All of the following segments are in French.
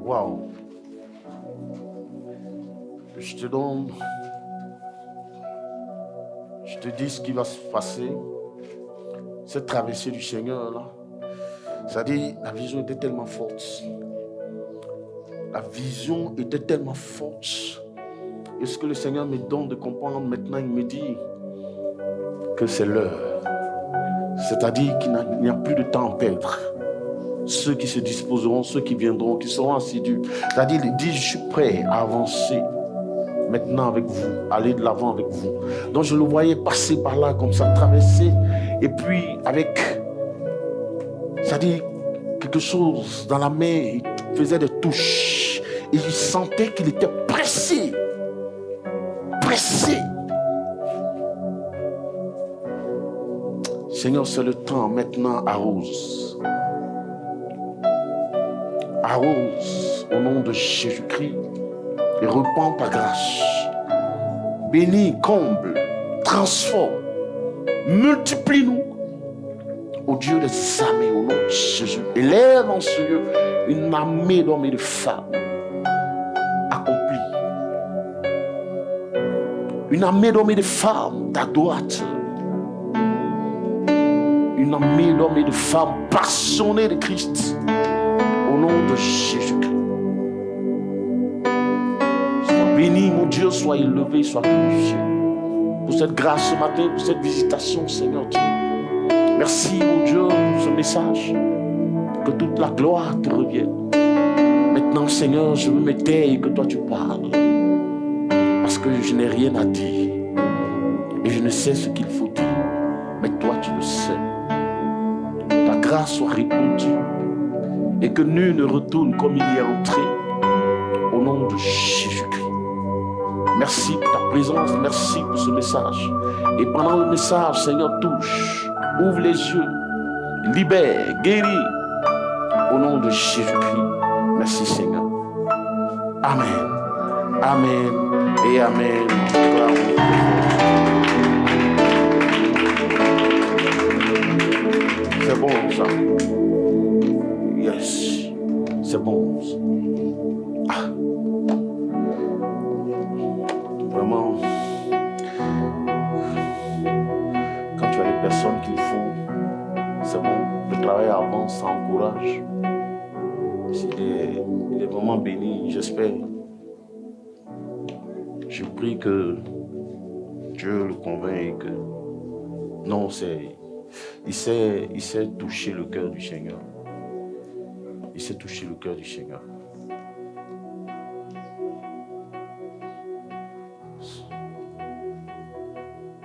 Waouh. Je te donne, je te dis ce qui va se passer. Cette traversée du Seigneur là, c'est-à-dire la vision était tellement forte. La vision était tellement forte. Et ce que le Seigneur me donne de comprendre maintenant, il me dit que c'est l'heure. C'est-à-dire qu'il n'y a plus de temps à perdre. Ceux qui se disposeront, ceux qui viendront, qui seront assidus. C'est-à-dire, il dit, je suis prêt à avancer maintenant avec vous, aller de l'avant avec vous. Donc je le voyais passer par là comme ça, traverser. Et puis avec, c'est-à-dire quelque chose dans la main, il faisait des touches. Et il sentait qu'il était pressé. Pressé. Seigneur, c'est le temps maintenant, arrose. Arrose au nom de Jésus-Christ et repends ta grâce. Bénis, comble, transforme, multiplie-nous. Au Dieu des armées, au nom de Jésus, élève en ce lieu une armée d'hommes et de femmes accomplis. Une armée d'hommes et de femmes d'adorateurs. Une armée d'hommes et de femmes passionnés de Christ. Au nom de Jésus-Christ. Sois béni, mon Dieu, sois élevé, sois glorifié. Pour cette grâce ce matin, pour cette visitation, Seigneur Dieu. Merci, mon Dieu, pour ce message. Que toute la gloire te revienne. Maintenant, Seigneur, je veux me taire et que toi tu parles. Parce que je n'ai rien à dire. Et je ne sais ce qu'il faut dire. Mais toi, tu le sais. Ta grâce soit répandue. Et que nul ne retourne comme il y est entré. Au nom de Jésus-Christ. Merci pour ta présence. Merci pour ce message. Et pendant le message, Seigneur, touche. Ouvre les yeux. Libère. Guéris. Au nom de Jésus-Christ. Merci, Seigneur. Amen. Amen et Amen. C'est bon ça. Yes. C'est bon. Ah. Vraiment. Quand tu as les personnes qu'il faut, c'est bon. Le travail avance, ça encourage. Il est vraiment béni, j'espère. Je prie que Dieu le convainque que non, il sait toucher le cœur du Seigneur. Il sait toucher le cœur du Seigneur.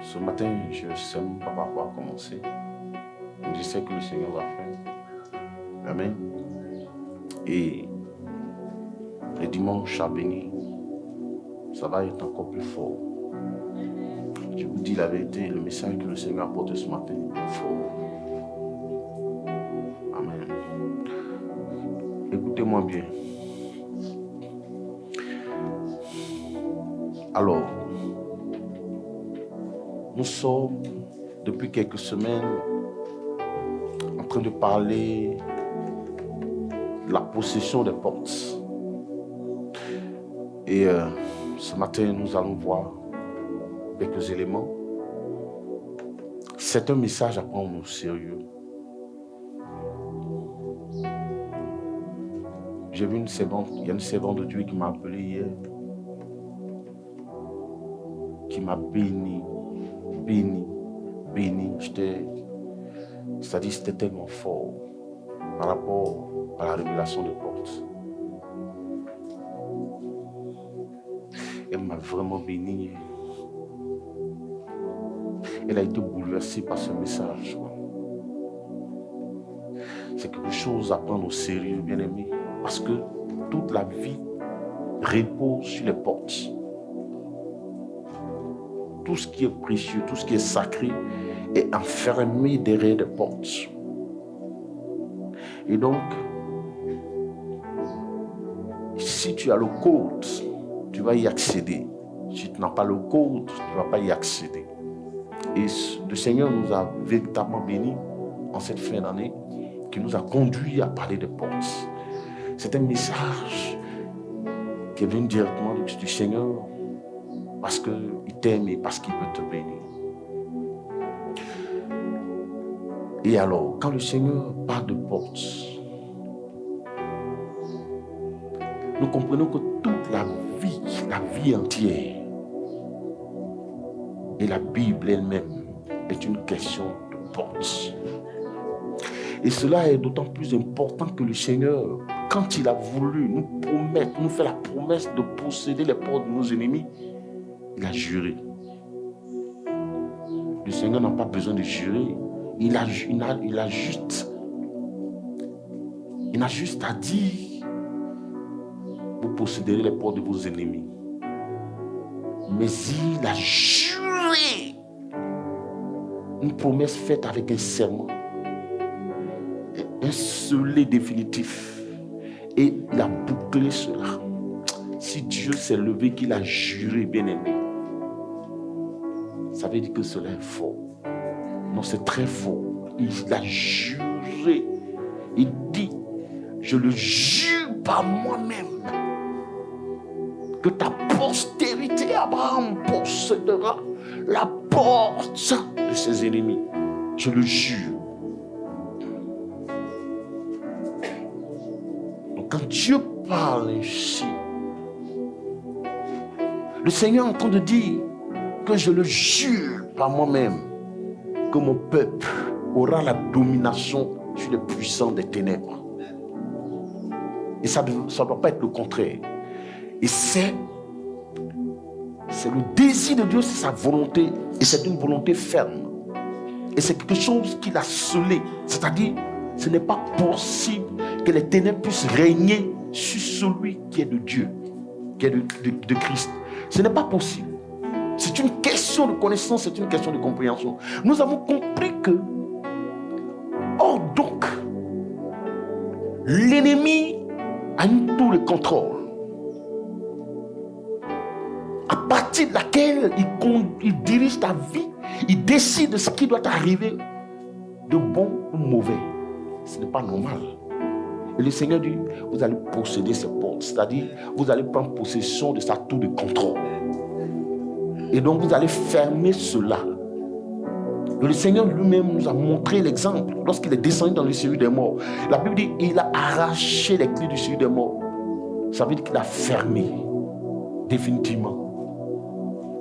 Ce matin, je ne sais même pas par quoi commencer. Je sais que le Seigneur va faire. Amen. Et les dimanches à venir, ça va être encore plus fort. Je vous dis la vérité, le message que le Seigneur a apporté ce matin est fort. Amen. Écoutez-moi bien. Alors, nous sommes depuis quelques semaines en train de parler de la possession des portes. Et ce matin, nous allons voir quelques éléments. C'est un message à prendre au sérieux. J'ai vu une servante, il y a une servante de Dieu qui m'a appelé hier, qui m'a béni. C'est-à-dire c'était tellement fort par rapport à la révélation des portes. Elle m'a vraiment béni. Elle a été bouleversée par ce message. C'est quelque chose à prendre au sérieux, bien-aimé, parce que toute la vie repose sur les portes. Tout ce qui est précieux, tout ce qui est sacré est enfermé derrière des portes. Et donc, si tu as le code, tu vas y accéder. Si tu n'as pas le code, tu ne vas pas y accéder. Et le Seigneur nous a véritablement bénis en cette fin d'année, qui nous a conduits à parler des portes. C'est un message qui est venu directement du Seigneur parce qu'il t'aime et parce qu'il veut te bénir. Et alors, quand le Seigneur parle de portes, nous comprenons que toute la vie entière, et la Bible elle-même est une question de portes. Et cela est d'autant plus important que le Seigneur, quand il a voulu nous faire la promesse de posséder les portes de nos ennemis, il a juré. Le Seigneur n'a pas besoin de jurer. Il a juste à dire, vous posséderez les portes de vos ennemis. Mais il a juré. Une promesse faite avec un serment. Un scellé définitif. Et il a bouclé cela. Si Dieu s'est levé, qu'il a juré, bien-aimé, ça veut dire que cela est faux. Non, c'est très faux. Il a juré. Il dit, je le jure par moi-même, que ta postérité, Abraham, possédera la porte de ses ennemis. Je le jure. Donc quand Dieu parle ainsi, le Seigneur est en train de dire que je le jure par moi-même, que mon peuple aura la domination sur les puissants des ténèbres. Et ça ne doit pas être le contraire. Et c'est le désir de Dieu, c'est sa volonté. Et c'est une volonté ferme. Et c'est quelque chose qu'il a scellé. C'est-à-dire, ce n'est pas possible que les ténèbres puissent régner sur celui qui est de Dieu, qui est de Christ. Ce n'est pas possible. C'est une question de connaissance, c'est une question de compréhension. Nous avons compris que, or donc, l'ennemi a une tour de contrôle, à partir de laquelle il dirige ta vie, il décide de ce qui doit arriver, de bon ou mauvais. Ce n'est pas normal. Et le Seigneur dit, vous allez posséder ces portes, c'est-à-dire, vous allez prendre possession de sa tour de contrôle. Et donc, vous allez fermer cela. Et le Seigneur lui-même nous a montré l'exemple lorsqu'il est descendu dans le séjour des morts. La Bible dit il a arraché les clés du séjour des morts. Ça veut dire qu'il a fermé définitivement.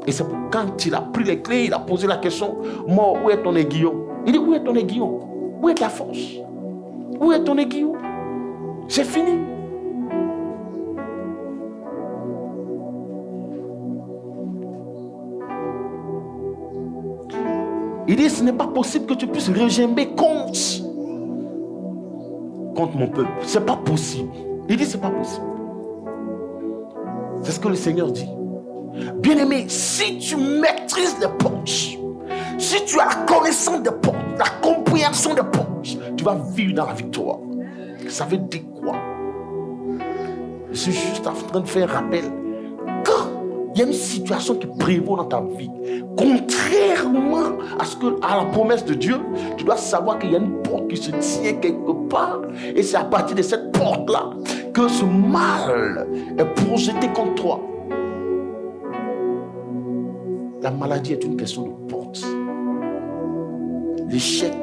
Et c'est pour quand il a pris les clés, il a posé la question, mort, où est ton aiguillon? Il dit, où est ton aiguillon? Où est ta force? Où est ton aiguillon? C'est fini. Il dit, ce n'est pas possible que tu puisses regimber contre mon peuple. C'est pas possible. Il dit, c'est pas possible. C'est ce que le Seigneur dit. Bien-aimé, si tu maîtrises les portes, si tu as la connaissance des portes, la compréhension des portes, tu vas vivre dans la victoire. Ça veut dire quoi? Je suis juste en train de faire un rappel. Quand il y a une situation qui prévaut dans ta vie, contrairement à la promesse de Dieu, tu dois savoir qu'il y a une porte qui se tient quelque part, et c'est à partir de cette porte-là que ce mal est projeté contre toi. La maladie est une question de porte. L'échec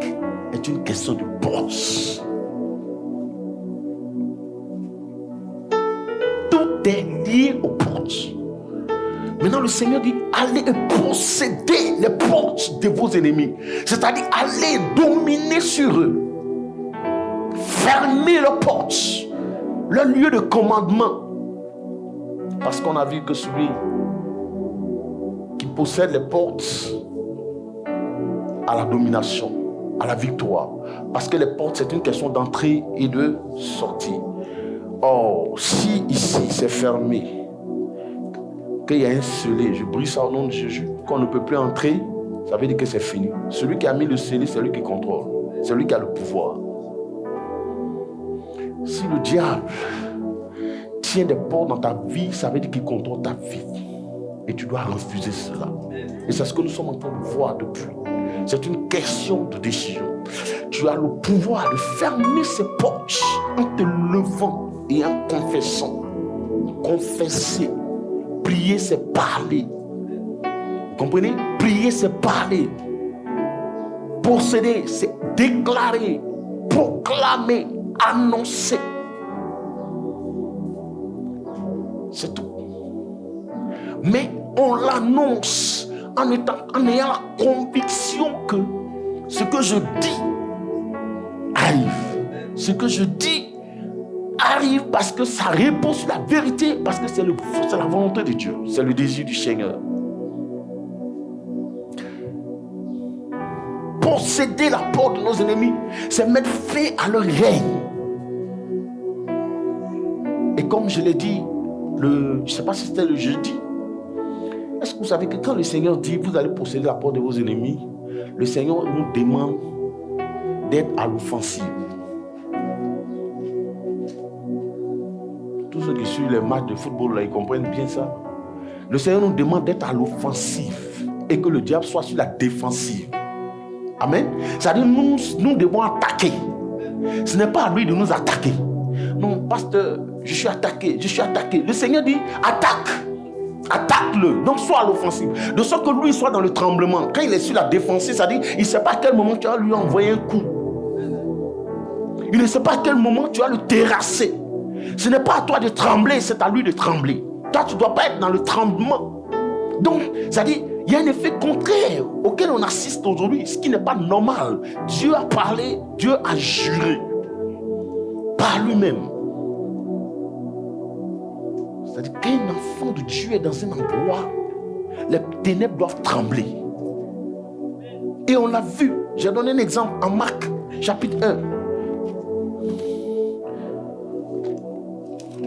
est une question de porte. Tout est lié aux portes. Maintenant, le Seigneur dit, allez posséder les portes de vos ennemis. C'est-à-dire, allez dominer sur eux. Fermez leurs portes. Leur lieu de commandement. Parce qu'on a vu que celui qui possède les portes à la domination, à la victoire. Parce que les portes, c'est une question d'entrée et de sortie. Or, si ici c'est fermé, qu'il y a un scellé, je brise ça au nom de Jésus, qu'on ne peut plus entrer, ça veut dire que c'est fini. Celui qui a mis le scellé, c'est lui qui contrôle. C'est lui qui a le pouvoir. Si le diable tient des portes dans ta vie, ça veut dire qu'il contrôle ta vie. Et tu dois refuser cela. Et c'est ce que nous sommes en train de voir depuis. C'est une question de décision. Tu as le pouvoir de fermer ces portes en te levant et en confessant. Confesser. Prier, c'est parler. Vous comprenez? Prier, c'est parler. Posséder, c'est déclarer, proclamer, annoncer. C'est tout. Mais on l'annonce en ayant la conviction que ce que je dis arrive. Ce que je dis arrive parce que ça répond sur la vérité, parce que c'est la volonté de Dieu, c'est le désir du Seigneur. Posséder la porte de nos ennemis, c'est mettre fin à leur règne. Et comme je l'ai dit, je ne sais pas si c'était le jeudi, est-ce que vous savez que quand le Seigneur dit vous allez posséder la porte de vos ennemis, le Seigneur nous demande d'être à l'offensive. Tous ceux qui suivent les matchs de football, là, ils comprennent bien ça. Le Seigneur nous demande d'être à l'offensive et que le diable soit sur la défensive. Amen. C'est-à-dire nous devons attaquer. Ce n'est pas à lui de nous attaquer. Non, pasteur, je suis attaqué. Le Seigneur dit attaque. Attaque-le. Donc sois à l'offensive. De sorte que lui soit dans le tremblement. Quand il est sur la défensive, c'est-à-dire il ne sait pas à quel moment tu vas lui envoyer un coup. Il ne sait pas à quel moment tu vas le terrasser. Ce n'est pas à toi de trembler, c'est à lui de trembler. Toi, tu ne dois pas être dans le tremblement. Donc, c'est-à-dire, il y a un effet contraire auquel on assiste aujourd'hui, ce qui n'est pas normal. Dieu a parlé, Dieu a juré par lui-même. C'est-à-dire qu'un enfant de Dieu est dans un endroit, les ténèbres doivent trembler. Et on l'a vu. J'ai donné un exemple en Marc, chapitre 1.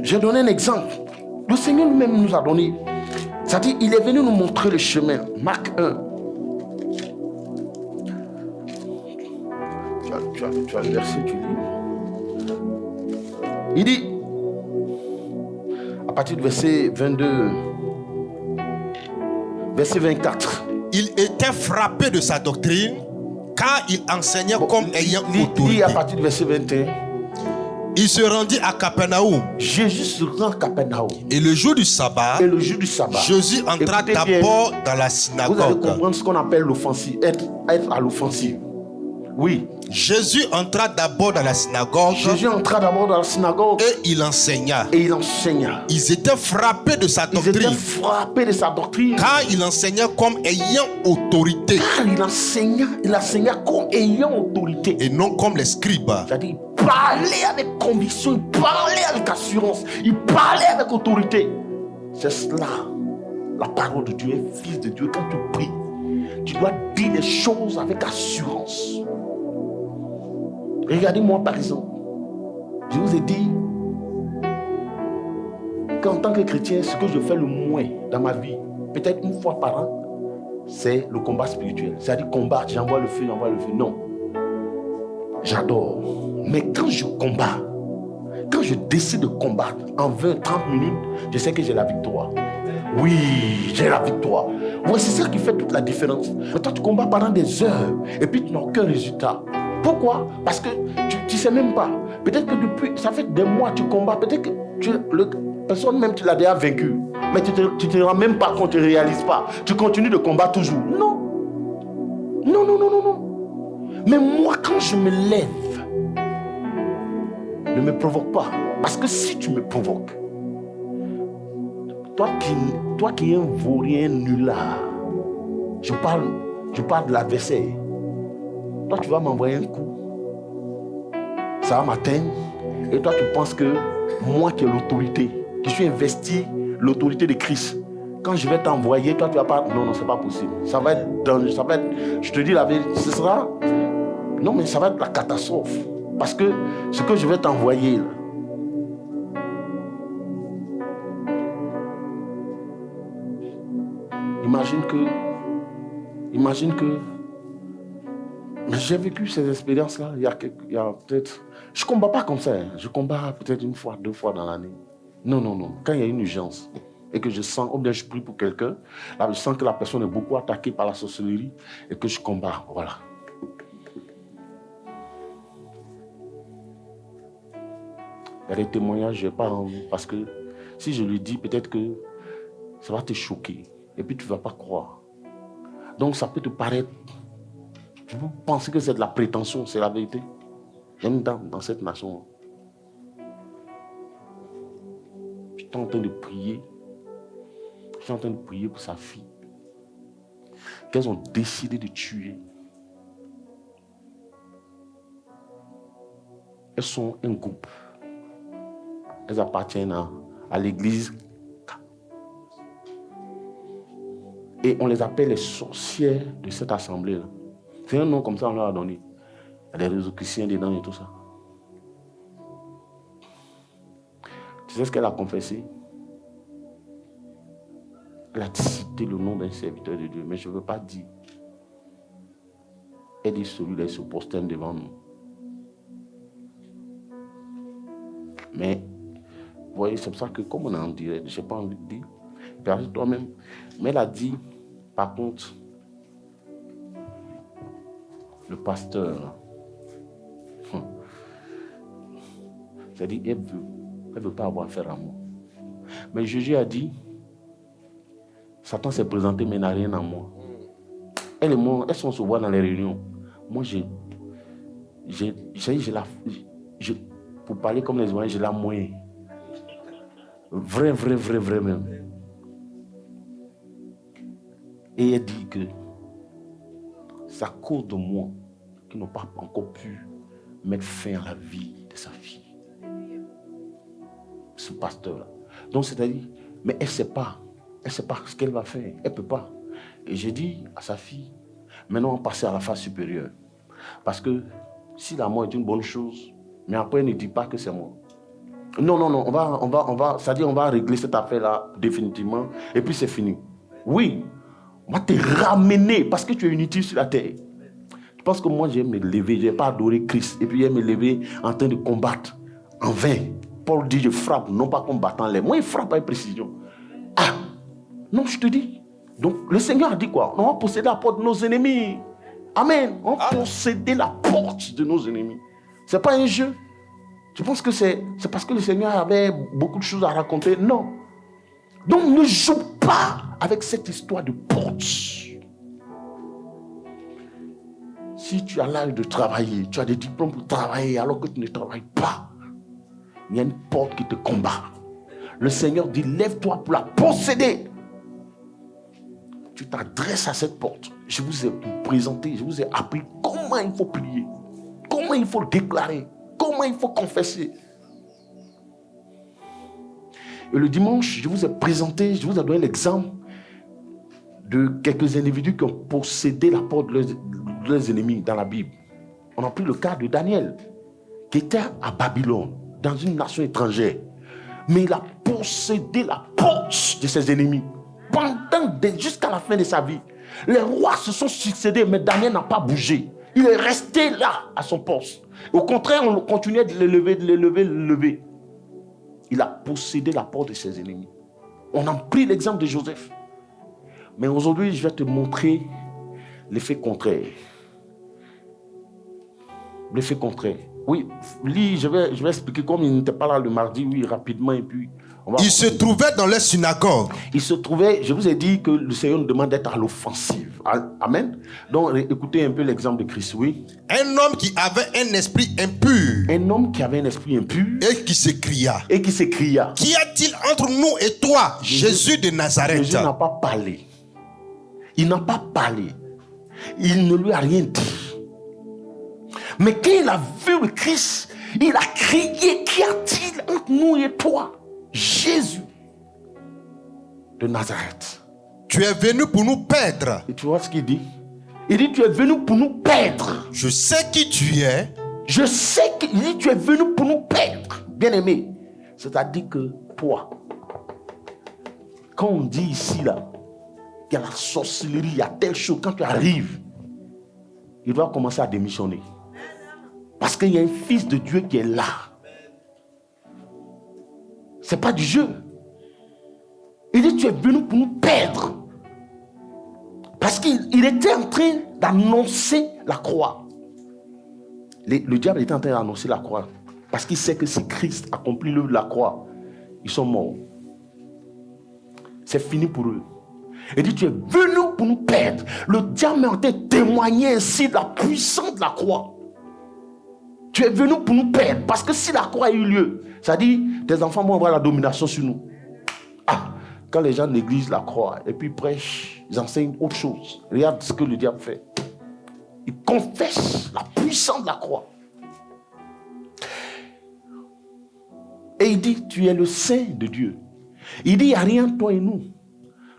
J'ai donné un exemple. Le Seigneur lui-même nous a donné. C'est-à-dire, il est venu nous montrer le chemin. Marc 1. Tu as le verset, tu lis. Il dit, à partir du verset 22, verset 24. Il était frappé de sa doctrine, car il enseignait comme ayant autorité. Lis à partir du verset 21. Il se rendit à Capernaum. Jésus se rend à Capernaum. Et le jour du sabbat, Jésus entra d'abord dans la synagogue. Vous allez comprendre ce qu'on appelle l'offensive, être à l'offensive. Oui. Jésus entra d'abord dans la synagogue. Et il enseigna. Ils étaient frappés de sa doctrine. Car il enseignait comme ayant autorité. Il enseignait comme ayant autorité. Et non comme les scribes. C'est-à-dire, il parlait avec conviction, il parlait avec assurance, il parlait avec autorité. C'est cela, la parole de Dieu, fils de Dieu. Quand tu pries, tu dois dire les choses avec assurance. Regardez-moi par exemple, je vous ai dit qu'en tant que chrétien, ce que je fais le moins dans ma vie, peut-être une fois par an, c'est le combat spirituel. C'est-à-dire combattre, j'envoie le feu. Non. J'adore. Mais quand je combats, quand je décide de combattre en 20-30 minutes, je sais que j'ai la victoire. Oui, j'ai la victoire. Ouais, c'est ça qui fait toute la différence. Mais toi, tu combats pendant des heures et puis tu n'as aucun résultat. Pourquoi? Parce que tu ne sais même pas. Peut-être que depuis, ça fait des mois que tu combats. Peut-être que personne même tu l'as déjà vaincu. Mais tu ne te rends même pas compte, tu ne réalises pas. Tu continues de combattre toujours. Non. Mais moi, quand je me lève, ne me provoque pas. Parce que si tu me provoques, toi qui es un vaurien nulard, je parle de l'adversaire. Toi, tu vas m'envoyer un coup. Ça va m'atteindre. Et toi, tu penses que moi qui ai l'autorité, qui suis investi, l'autorité de Christ, quand je vais t'envoyer, toi, tu vas pas... Non, c'est pas possible. Ça va être dangereux. Je te dis la vérité, ce sera... Non, mais ça va être la catastrophe. Parce que ce que je vais t'envoyer, là, imagine que j'ai vécu ces expériences-là il y a peut-être... Je ne combats pas comme ça. Je combats peut-être une fois, 2 fois dans l'année. Non. Quand il y a une urgence et que je sens, ou bien je prie pour quelqu'un, là je sens que la personne est beaucoup attaquée par la sorcellerie et que je combats. Voilà. Il y a des témoignages, je n'ai pas envie. Parce que si je le dis, peut-être que ça va te choquer. Et puis tu ne vas pas croire. Donc ça peut te paraître... Tu peux penser que c'est de la prétention, c'est la vérité. Il y a une dame dans cette nation. Je suis en train de prier. Je suis en train de prier pour sa fille. Qu'elles ont décidé de tuer. Elles sont un groupe. Elles appartiennent à l'église. Et on les appelle les sorcières de cette assemblée-là. C'est un nom comme ça, on leur a donné. Il y a des réseaux chrétiens dedans et tout ça. Tu sais ce qu'elle a confessé? Elle a cité le nom d'un serviteur de Dieu, mais je ne veux pas dire. Elle dit celui-là se prosterne devant nous. Mais, vous voyez, c'est pour ça que comme on est en direct, je n'ai pas envie de dire, perds toi-même. Mais elle a dit, par contre, le pasteur, c'est-à-dire, elle ne veut pas avoir affaire à moi. Mais Jésus a dit, Satan s'est présenté, mais n'a rien à moi. Elle et moi, elles sont souvent dans les réunions. Moi, pour parler comme les Ivoiriens, j'ai la moyenne. Vrai même. Et elle dit que c'est à cause de moi qu'ils n'ont pas encore pu mettre fin à la vie de sa fille. Ce pasteur-là. Donc, c'est-à-dire, mais elle ne sait pas ce qu'elle va faire. Elle ne peut pas. Et j'ai dit à sa fille, maintenant, on passe à la phase supérieure. Parce que si la mort est une bonne chose, mais après, ne dis pas que c'est moi. Non, c'est-à-dire, on va régler cette affaire-là définitivement, et puis c'est fini. Oui, on va te ramener parce que tu es inutile sur la terre. Je pense que moi, j'aime me lever, je n'ai pas adoré Christ, et puis j'aime me lever en train de combattre en vain. Paul dit, je frappe, non pas combattant les. Moi, il frappe avec précision. Ah, non, je te dis. Donc, le Seigneur a dit quoi? On va posséder la porte de nos ennemis. Amen. On va posséder la porte de nos ennemis. Ce n'est pas un jeu. Tu penses que c'est parce que le Seigneur avait beaucoup de choses à raconter? Non. Donc, ne joue pas avec cette histoire de porte. Si tu as l'âge de travailler, tu as des diplômes pour travailler alors que tu ne travailles pas, il y a une porte qui te combat. Le Seigneur dit, lève-toi pour la posséder. Tu t'adresses à cette porte. Je vous ai présenté, je vous ai appris comment il faut prier, comment il faut déclarer, comment il faut confesser. Et le dimanche, je vous ai présenté, je vous ai donné l'exemple de quelques individus qui ont possédé la porte de leurs ennemis dans la Bible. On a pris le cas de Daniel, qui était à Babylone, dans une nation étrangère. Mais il a possédé la porte de ses ennemis jusqu'à la fin de sa vie. Les rois se sont succédés, mais Daniel n'a pas bougé. Il est resté là, à son poste. Au contraire, on continuait de l'élever. Il a possédé la porte de ses ennemis. On a pris l'exemple de Joseph. Mais aujourd'hui, je vais te montrer l'effet contraire. L'effet contraire. Oui, lis, je vais expliquer comme il n'était pas là le mardi, oui, rapidement, et puis... Il se trouvait dans les synagogues. Il se trouvait, je vous ai dit que le Seigneur nous demande d'être à l'offensive. Amen. Donc, écoutez un peu l'exemple de Christ, oui. Un homme qui avait un esprit impur. Un homme qui avait un esprit impur. Et qui s'écria. Qu'y a-t-il entre nous et toi, Jésus de Nazareth? Jésus n'a pas parlé. Il n'a pas parlé. Il ne lui a rien dit. Mais quand il a vu le Christ, il a crié, qu'y a-t-il entre nous et toi, Jésus de Nazareth? Tu es venu pour nous perdre. Et tu vois ce qu'il dit? Il dit, tu es venu pour nous perdre. Je sais qui tu es. Je sais qu'il dit, tu es venu pour nous perdre. Bien-aimé, c'est-à-dire que toi, quand on dit ici, là, il y a la sorcellerie, il y a telle chose, quand tu arrives, il doit commencer à démissionner. Parce qu'il y a un fils de Dieu qui est là. Ce n'est pas du jeu. Il dit, tu es venu pour nous perdre. Parce qu'il était en train d'annoncer la croix. Le diable était en train d'annoncer la croix. Parce qu'il sait que si Christ accomplit l'œuvre de la croix, ils sont morts. C'est fini pour eux. Il dit, tu es venu pour nous perdre. Le diable est en train de témoigner ainsi de la puissance de la croix. Tu es venu pour nous perdre. Parce que si la croix a eu lieu, ça dit, tes enfants vont avoir la domination sur nous. Ah, quand les gens négligent la croix et puis prêchent, ils enseignent autre chose. Regarde ce que le diable fait. Il confesse la puissance de la croix. Et il dit, tu es le Saint de Dieu. Il dit, il n'y a rien entre toi et nous.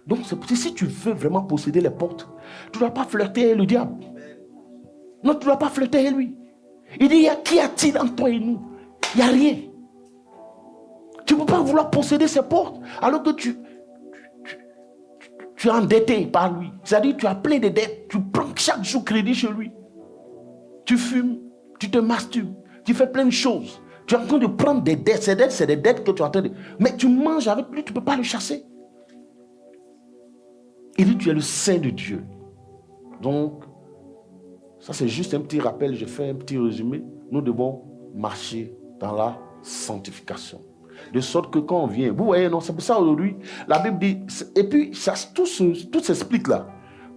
Donc, c'est pour ça que si tu veux vraiment posséder les portes, tu ne dois pas flirter avec le diable. Non, tu ne dois pas flirter avec lui. Il dit, qu'y a-t-il entre toi et nous? Il n'y a rien. Tu ne peux pas vouloir posséder ces portes alors que tu es endetté par lui. C'est-à-dire, tu as plein de dettes. Tu prends chaque jour crédit chez lui. Tu fumes, tu te masturbes, tu fais plein de choses. Tu es en train de prendre des dettes. Ces dettes, c'est des dettes que tu es en train de... Mais tu manges avec lui, tu ne peux pas le chasser. Il dit, tu es le Saint de Dieu. Donc, ça c'est juste un petit rappel, je fais un petit résumé. Nous devons marcher dans la sanctification. De sorte que quand on vient, vous voyez, non, c'est pour ça aujourd'hui, la Bible dit, et puis ça, tout s'explique là.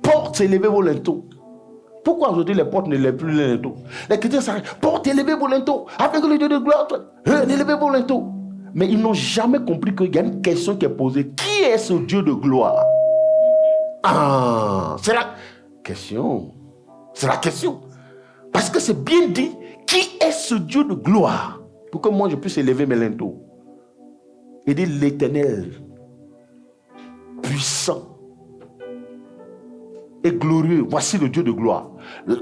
Porte, élevez vos linteaux. Pourquoi aujourd'hui les portes ne lèvent plus les linteaux? Les chrétiens s'arrêtent, porte, élevez vos linteaux, avec le Dieu de gloire, élevez vos linteaux. Mais ils n'ont jamais compris qu'il y a une question qui est posée. Qui est ce Dieu de gloire? Ah, c'est la question. C'est la question. Parce que c'est bien dit, qui est ce Dieu de gloire? Pour que moi je puisse élever mes linteaux. Il dit l'Éternel, puissant et glorieux. Voici le Dieu de gloire.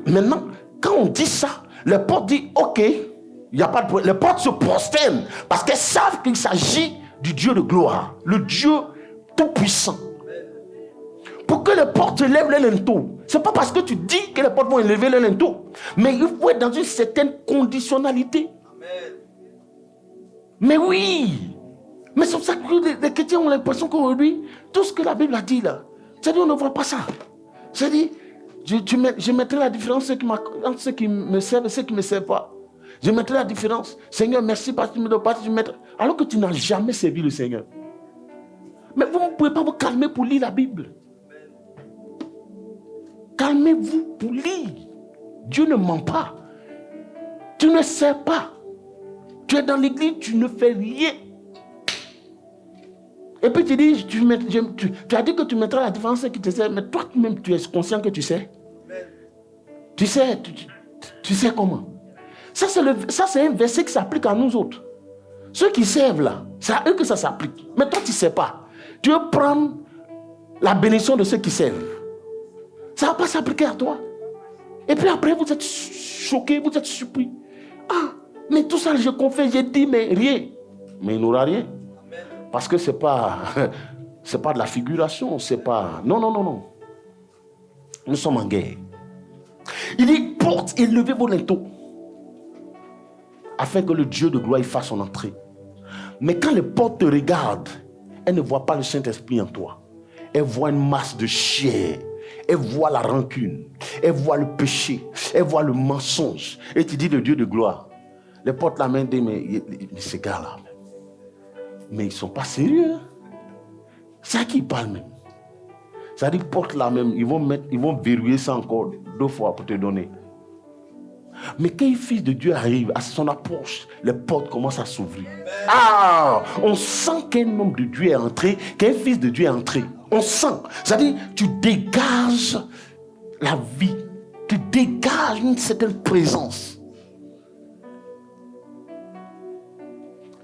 Maintenant, quand on dit ça, les portes disent ok, il n'y a pas de problème. Les portes se prosternent parce qu'elles savent qu'il s'agit du Dieu de gloire, le Dieu tout-puissant. Pour que les portes élèvent les linteaux, ce n'est pas parce que tu dis que les portes vont élever les linteaux, mais il faut être dans une certaine conditionnalité. Amen. Mais oui, mais c'est pour ça que les chrétiens ont l'impression qu'aujourd'hui, tout ce que la Bible a dit là, c'est-à-dire on ne voit pas ça. C'est-à-dire, je mettrai la différence entre ceux qui me servent et ceux qui ne me servent pas. Je mettrai la différence. Seigneur, merci parce que tu me donnes pas, alors que tu n'as jamais servi le Seigneur. Mais vous ne pouvez pas vous calmer pour lire la Bible. Calmez-vous pour lire. Dieu ne ment pas. Tu ne sais pas. Tu es dans l'église, tu ne fais rien. Et puis tu dis, tu as dit que tu mettras la différence qui te sert, mais toi-même tu es conscient que tu sais. Tu sais, tu sais comment. Ça c'est un verset qui s'applique à nous autres. Ceux qui servent là, c'est à eux que ça s'applique. Mais toi tu ne sais pas. Tu veux prendre la bénédiction de ceux qui servent. Ça ne va pas s'appliquer à toi. Et puis après, vous êtes choqués, vous êtes surpris. Ah, mais tout ça, je confesse, j'ai dit, mais rien. Mais il n'aura rien. Parce que ce n'est pas de la figuration, c'est pas... Non. Nous sommes en guerre. Il dit, porte et levez vos linteaux, afin que le Dieu de gloire fasse son entrée. Mais quand les portes te regardent, elles ne voient pas le Saint-Esprit en toi. Elles voient une masse de chair. Elle voit la rancune, elle voit le péché, elle voit le mensonge. Et tu dis le Dieu de gloire. Les portes la main disent, mais ces gars-là, mais ils ne sont pas sérieux. C'est à qui ils parlent même. Ça dit porte la même, ils vont verrouiller ça encore 2 fois pour te donner. Mais quand un fils de Dieu arrive, à son approche, les portes commencent à s'ouvrir. Ah, on sent qu'un homme de Dieu est entré, qu'un fils de Dieu est entré. On sent. C'est-à-dire, tu dégages la vie. Tu dégages une certaine présence.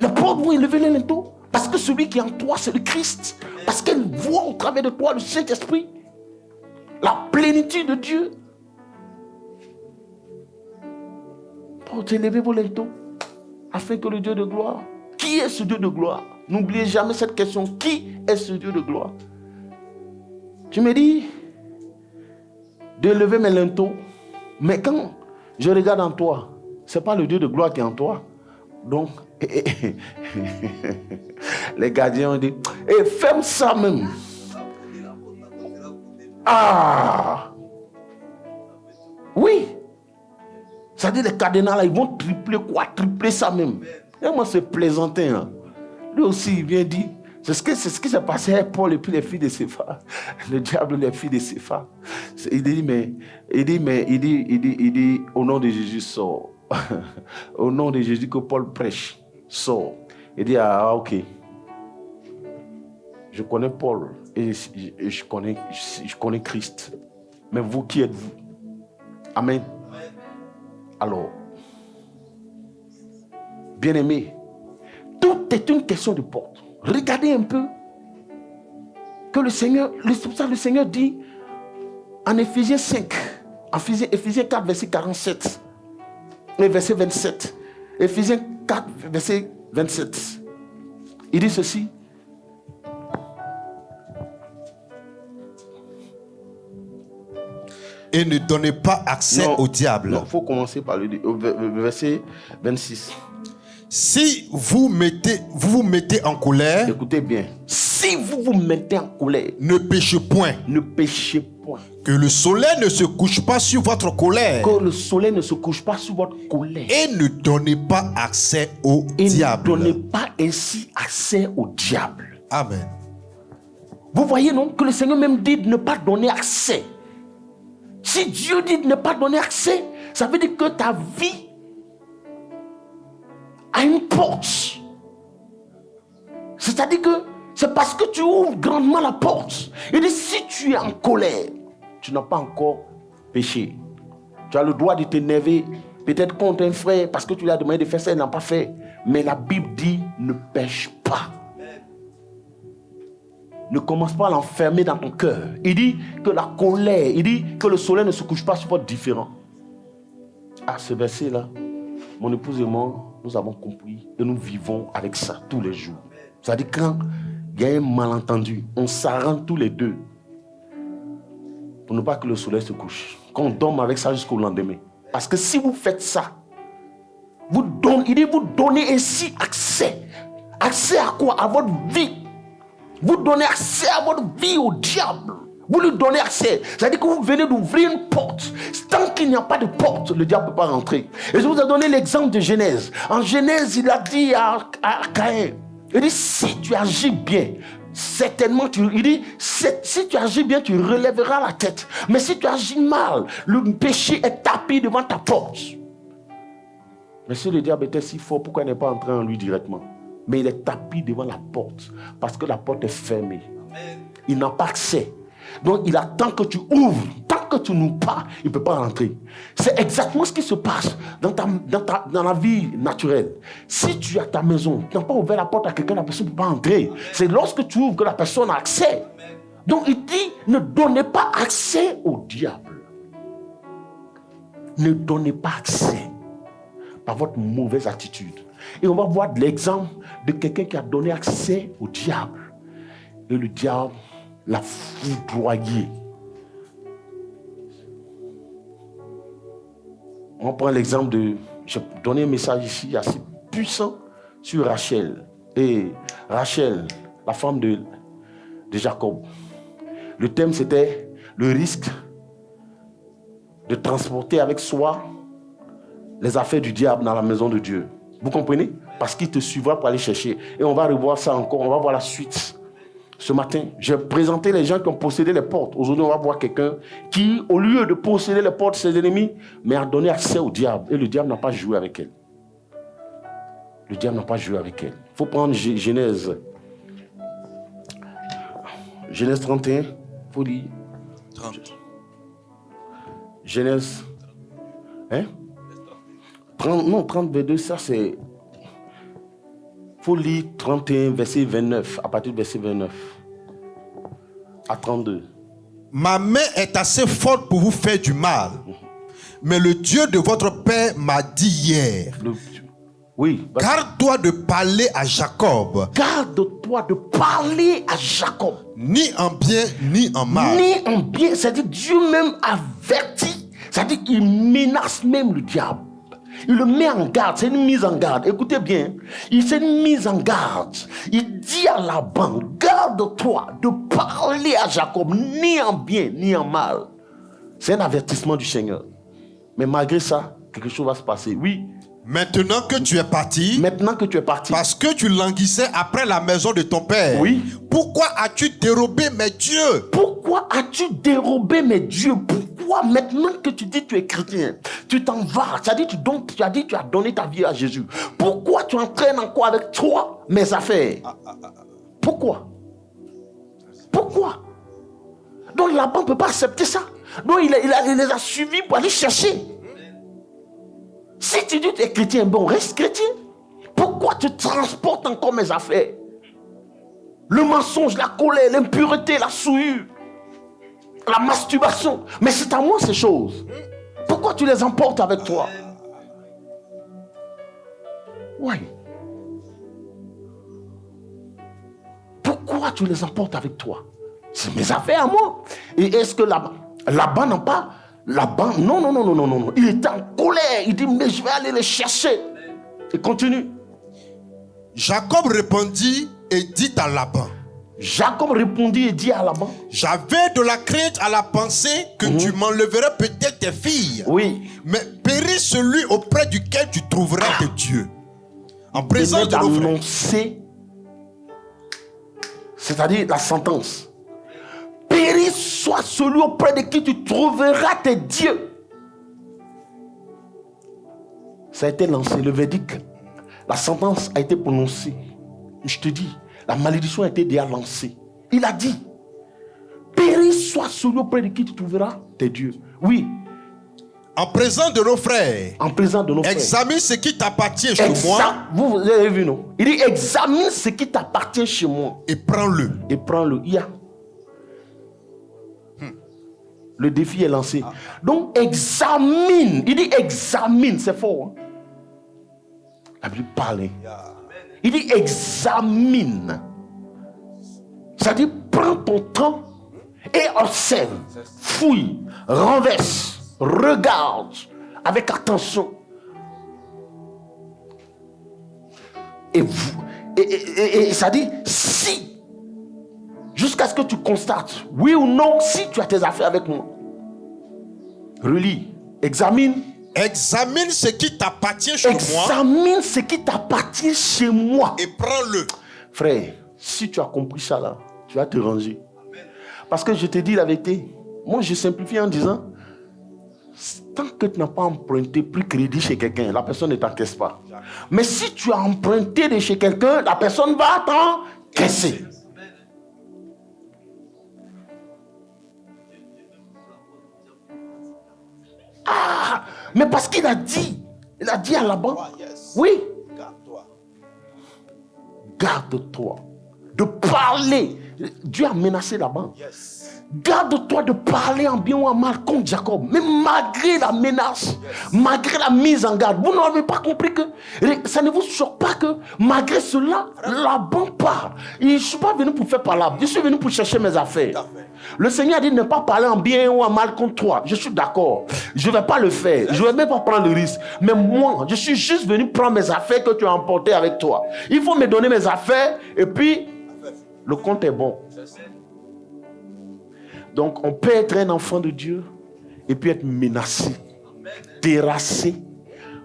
Les portes vont élever les linteaux. Parce que celui qui est en toi, c'est le Christ. Parce qu'elle voit au travers de toi le Saint-Esprit. La plénitude de Dieu. Portez, élevez vos linteaux. Afin que le Dieu de gloire. Qui est ce Dieu de gloire? N'oubliez jamais cette question. Qui est ce Dieu de gloire? Tu me dis de lever mes linteaux. Mais quand je regarde en toi, ce n'est pas le Dieu de gloire qui est en toi. Donc, les gardiens ont dit, ferme ça même. Ah! Oui! C'est-à-dire les cadenas là, ils vont tripler, quadrupler ça même. Et moi, c'est plaisantin. Hein. Lui aussi, il vient dire, c'est ce qui s'est passé avec Paul et puis les filles de Céphas. Le diable, les filles de Céphas. Il dit, au nom de Jésus, sors. Au nom de Jésus que Paul prêche, sors. Il dit, ah ok. Je connais Paul et je connais Christ. Mais vous, qui êtes-vous? Amen. Alors, bien-aimés, tout est une question de porte. Regardez un peu que le Seigneur dit en Éphésiens 5, Éphésiens 4, verset 47 et verset 27. Éphésiens 4, verset 27. Il dit ceci. Et ne donnez pas accès au diable. Non, il faut commencer par le verset 26. Si vous vous mettez en colère, écoutez bien, si vous vous mettez en colère, ne péchez point. Ne péchez point. Que le soleil ne se couche pas sur votre colère. Que le soleil ne se couche pas sur votre colère. Et ne donnez pas accès au diable. Ne donnez pas ainsi accès au diable. Amen. Vous voyez non que le Seigneur même dit de ne pas donner accès. Si Dieu dit de ne pas donner accès, ça veut dire que ta vie a une porte. C'est-à-dire que c'est parce que tu ouvres grandement la porte. Il dit, si tu es en colère, tu n'as pas encore péché. Tu as le droit de t'énerver, peut-être contre un frère, parce que tu lui as demandé de faire ça, il n'a pas fait. Mais la Bible dit, ne pêche pas. Ne commence pas à l'enfermer dans ton cœur. Il dit que la colère, il dit que le soleil ne se couche pas sur votre différend. Ah, ce verset-là, mon épouse et moi, nous avons compris et nous vivons avec ça tous les jours. C'est-à-dire quand il y a un malentendu, on s'arrange tous les deux pour ne pas que le soleil se couche. Qu'on dorme avec ça jusqu'au lendemain. Parce que si vous faites ça, il dit vous donnez ainsi accès. Accès à quoi? À votre vie. Vous donnez accès à votre vie au diable. Vous lui donnez accès. C'est-à-dire que vous venez d'ouvrir une porte. Tant qu'il n'y a pas de porte, le diable ne peut pas rentrer. Et je vous ai donné l'exemple de Genèse. En Genèse, il a dit à Caïn, il dit, si tu agis bien, certainement, si tu agis bien, tu relèveras la tête. Mais si tu agis mal, le péché est tapis devant ta porte. Mais si le diable était si fort, pourquoi il n'est pas entré en lui directement? Mais il est tapis devant la porte parce que la porte est fermée. Amen. Il n'a pas accès. Donc il attend que tu ouvres. Tant que tu n'ouvres pas, il ne peut pas rentrer. C'est exactement ce qui se passe dans la vie naturelle. Si tu as ta maison, tu n'as pas ouvert la porte à quelqu'un, la personne ne peut pas entrer. C'est lorsque tu ouvres que la personne a accès. Donc il dit, ne donnez pas accès au diable. Ne donnez pas accès par votre mauvaise attitude. Et on va voir de l'exemple de quelqu'un qui a donné accès au diable. Et le diable l'a foudroyé. On prend l'exemple de... J'ai donné un message ici assez puissant sur Rachel. Et Rachel, la femme de Jacob. Le thème c'était le risque de transporter avec soi les affaires du diable dans la maison de Dieu. Vous comprenez? Parce qu'il te suivra pour aller chercher. Et on va revoir ça encore. On va voir la suite. Ce matin, j'ai présenté les gens qui ont possédé les portes. Aujourd'hui, on va voir quelqu'un qui, au lieu de posséder les portes de ses ennemis, mais a donné accès au diable. Et le diable n'a pas joué avec elle. Le diable n'a pas joué avec elle. Il faut prendre Genèse. Genèse 31. Il faut lire. 30. Genèse. Hein? 30, 22, ça c'est... Il faut lire 31, verset 29, à partir du verset 29 à 32. Ma main est assez forte pour vous faire du mal. Mais le Dieu de votre père m'a dit hier. Oui. Garde-toi de parler à Jacob. Garde-toi de parler à Jacob. Ni en bien, ni en mal. Ni en bien, c'est-à-dire Dieu même avertit. C'est-à-dire qu'il menace même le diable. Il le met en garde, c'est une mise en garde. Écoutez bien, c'est une mise en garde. Il dit à Laban, garde-toi de parler à Jacob, ni en bien, ni en mal. C'est un avertissement du Seigneur. Mais malgré ça, quelque chose va se passer. Oui. Maintenant que tu es parti, parce que tu languissais après la maison de ton père, oui. Pourquoi as-tu dérobé mes dieux? Pourquoi as-tu dérobé mes dieux? Pourquoi maintenant que tu dis que tu es chrétien, tu t'en vas? Tu as dit tu as donné ta vie à Jésus. Pourquoi tu entraînes encore avec toi mes affaires? Pourquoi? Donc Laban ne peut pas accepter ça. Donc il les a suivis pour aller chercher. Si tu dis que tu es chrétien, bon, reste chrétien. Pourquoi tu transportes encore mes affaires? Le mensonge, la colère, l'impureté, la souillure, la masturbation. Mais c'est à moi ces choses. Pourquoi tu les emportes avec toi? Oui. Pourquoi tu les emportes avec toi? C'est mes affaires à moi. Et est-ce que Laban n'a pas? Laban, non. Il était en colère. Il dit, mais je vais aller les chercher. Et continue. Jacob répondit et dit à Laban. J'avais de la crainte à la pensée que tu m'enlèverais peut-être tes filles. Oui. Mais périt celui auprès duquel tu trouveras tes dieux. En présence de nos frères. C'est-à-dire la sentence. Périt soit celui auprès de qui tu trouveras tes dieux. Ça a été lancé, le verdict. La sentence a été prononcée. Je te dis, la malédiction a été déjà lancée. Il a dit, périt soit celui auprès de qui tu trouveras tes dieux. Oui. En présence de nos frères. Examine ce qui t'appartient chez moi. Vous avez vu, non? Il dit, examine ce qui t'appartient chez moi. Et prends-le. Il y a. Le défi est lancé. Donc, examine. Il dit, examine. C'est fort. Hein? La Bible parle. Il dit, examine. Ça dit, prends ton temps et observe. Fouille. Renverse. Regarde. Avec attention. Et ça dit, si. Jusqu'à ce que tu constates, oui ou non, si tu as tes affaires avec moi. Relis, examine. Examine ce qui t'appartient chez moi. Examine ce qui t'appartient chez moi. Et prends-le. Frère, si tu as compris ça là, tu vas te ranger. Parce que je te dis la vérité. Moi, je simplifie en disant, tant que tu n'as pas emprunté plus crédit chez quelqu'un, la personne ne t'encaisse pas. Mais si tu as emprunté de chez quelqu'un, la personne va t'encaisser. Mais parce qu'il a dit à Laban, oui, garde-toi de parler. Dieu a menacé Laban. Garde-toi de parler en bien ou en mal contre Jacob. Mais malgré la menace, malgré la mise en garde, vous n'avez pas compris que ça ne vous choque pas que malgré cela, Laban part. Je ne suis pas venu pour faire palabre. Je suis venu pour chercher mes affaires. Le Seigneur a dit de ne pas parler en bien ou en mal contre toi. Je suis d'accord. Je ne vais pas le faire. Je ne vais même pas prendre le risque. Mais moi, je suis juste venu prendre mes affaires que tu as emportées avec toi. Il faut me donner mes affaires et puis le compte est bon. Donc, on peut être un enfant de Dieu et puis être menacé, terrassé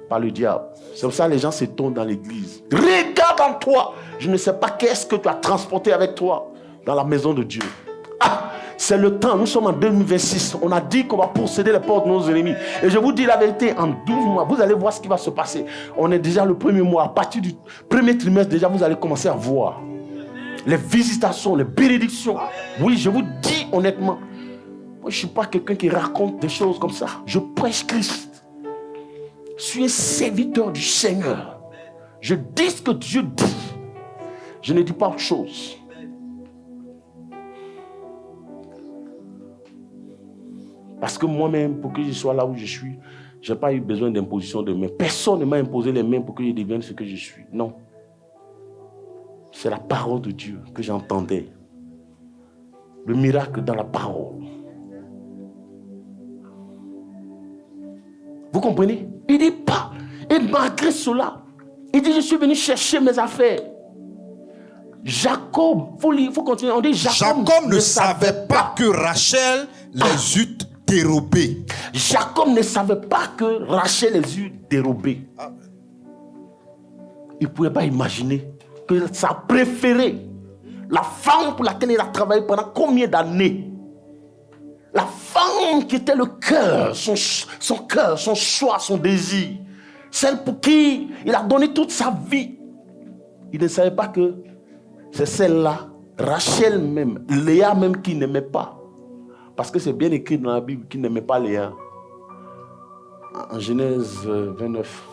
par le diable. C'est pour ça que les gens s'étonnent dans l'église. Regarde en toi. Je ne sais pas qu'est-ce que tu as transporté avec toi dans la maison de Dieu. C'est le temps. Nous sommes en 2026. On a dit qu'on va posséder les portes de nos ennemis. Et je vous dis la vérité, en 12 mois, vous allez voir ce qui va se passer. On est déjà le premier mois. À partir du premier trimestre, déjà, vous allez commencer à voir les visitations, les bénédictions. Oui, je vous dis honnêtement, moi, je ne suis pas quelqu'un qui raconte des choses comme ça. Je prêche Christ. Je suis un serviteur du Seigneur. Je dis ce que Dieu dit. Je ne dis pas autre chose. Parce que moi-même, pour que je sois là où je suis, je n'ai pas eu besoin d'imposition de main. Personne ne m'a imposé les mains pour que je devienne ce que je suis. Non. C'est la parole de Dieu que j'entendais. Le miracle dans la parole. Vous comprenez? Il dit pas. Et malgré cela, il dit, je suis venu chercher mes affaires. Jacob, il faut continuer. On dit Jacob ne savait pas que Rachel les eut dérobé. Jacob ne savait pas que Rachel les eut dérobés. Il ne pouvait pas imaginer que sa préférée, la femme pour laquelle il a travaillé pendant combien d'années, la femme qui était le cœur, son cœur, son choix, son désir, celle pour qui il a donné toute sa vie, il ne savait pas que c'est celle-là, Rachel même, Léa même, qui n'aimait pas. Parce que c'est bien écrit dans la Bible qu'il n'aimait pas Léa. En Genèse 29.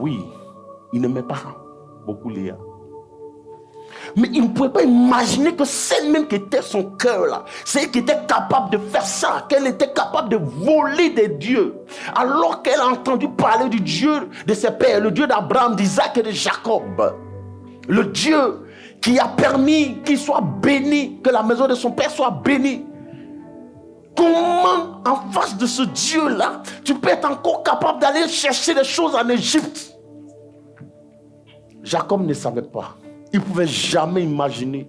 Oui, il n'aimait pas beaucoup Léa. Mais il ne pouvait pas imaginer que celle même qui était son cœur là, celle qui était capable de faire ça, qu'elle était capable de voler des dieux. Alors qu'elle a entendu parler du Dieu de ses pères, le Dieu d'Abraham, d'Isaac et de Jacob. Le Dieu qui a permis qu'il soit béni, que la maison de son père soit bénie. Comment en face de ce Dieu-là, tu peux être encore capable d'aller chercher des choses en Égypte? Jacob ne savait pas. Il ne pouvait jamais imaginer.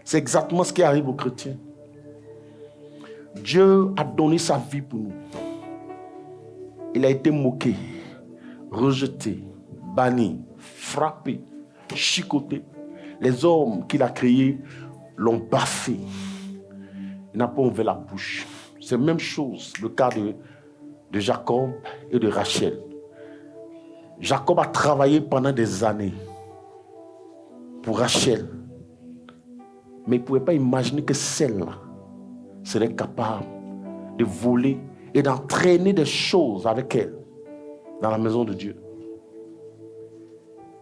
C'est exactement ce qui arrive aux chrétiens. Dieu a donné sa vie pour nous. Il a été moqué, rejeté, banni, frappé, chicoté. Les hommes qu'il a créés l'ont baffé. Il n'a pas ouvert la bouche. C'est la même chose, le cas de Jacob et de Rachel. Jacob a travaillé pendant des années pour Rachel. Mais il ne pouvait pas imaginer que celle-là serait capable de voler et d'entraîner des choses avec elle dans la maison de Dieu.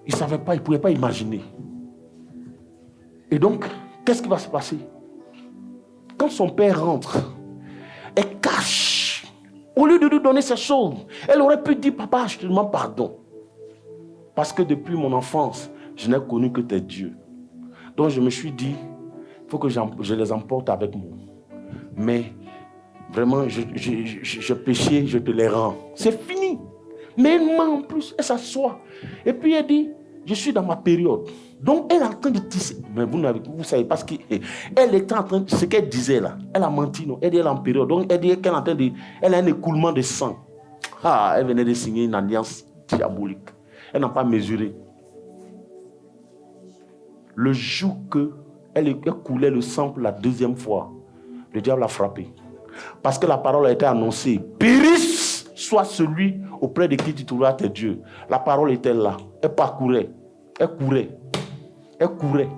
Il ne savait pas, il ne pouvait pas imaginer. Et donc, qu'est-ce qui va se passer? Quand son père rentre, elle cache. Au lieu de lui donner ces choses, elle aurait pu dire, papa, je te demande pardon. Parce que depuis mon enfance, je n'ai connu que tes dieux. Donc je me suis dit, il faut que je les emporte avec moi. Mais vraiment, je péchais, je te les rends. C'est fini. Mais elle ment en plus, elle s'assoit. Et puis elle dit, je suis dans ma période. Donc elle est en train de tisser. Mais vous ne savez pas ce qu'elle était en train de... Ce qu'elle disait là. Elle a menti, non? Elle dit elle est en période. Donc elle dit qu'elle est en train de... Elle a un écoulement de sang. Ah, elle venait de signer une alliance diabolique. Elle n'a pas mesuré. Le jour qu'elle coulait le sang pour la deuxième fois, le diable a frappé. Parce que la parole a été annoncée. Périsse soit celui auprès de qui tu trouveras tes dieux. La parole était là. Elle parcourait. Elle courait. Elle courait.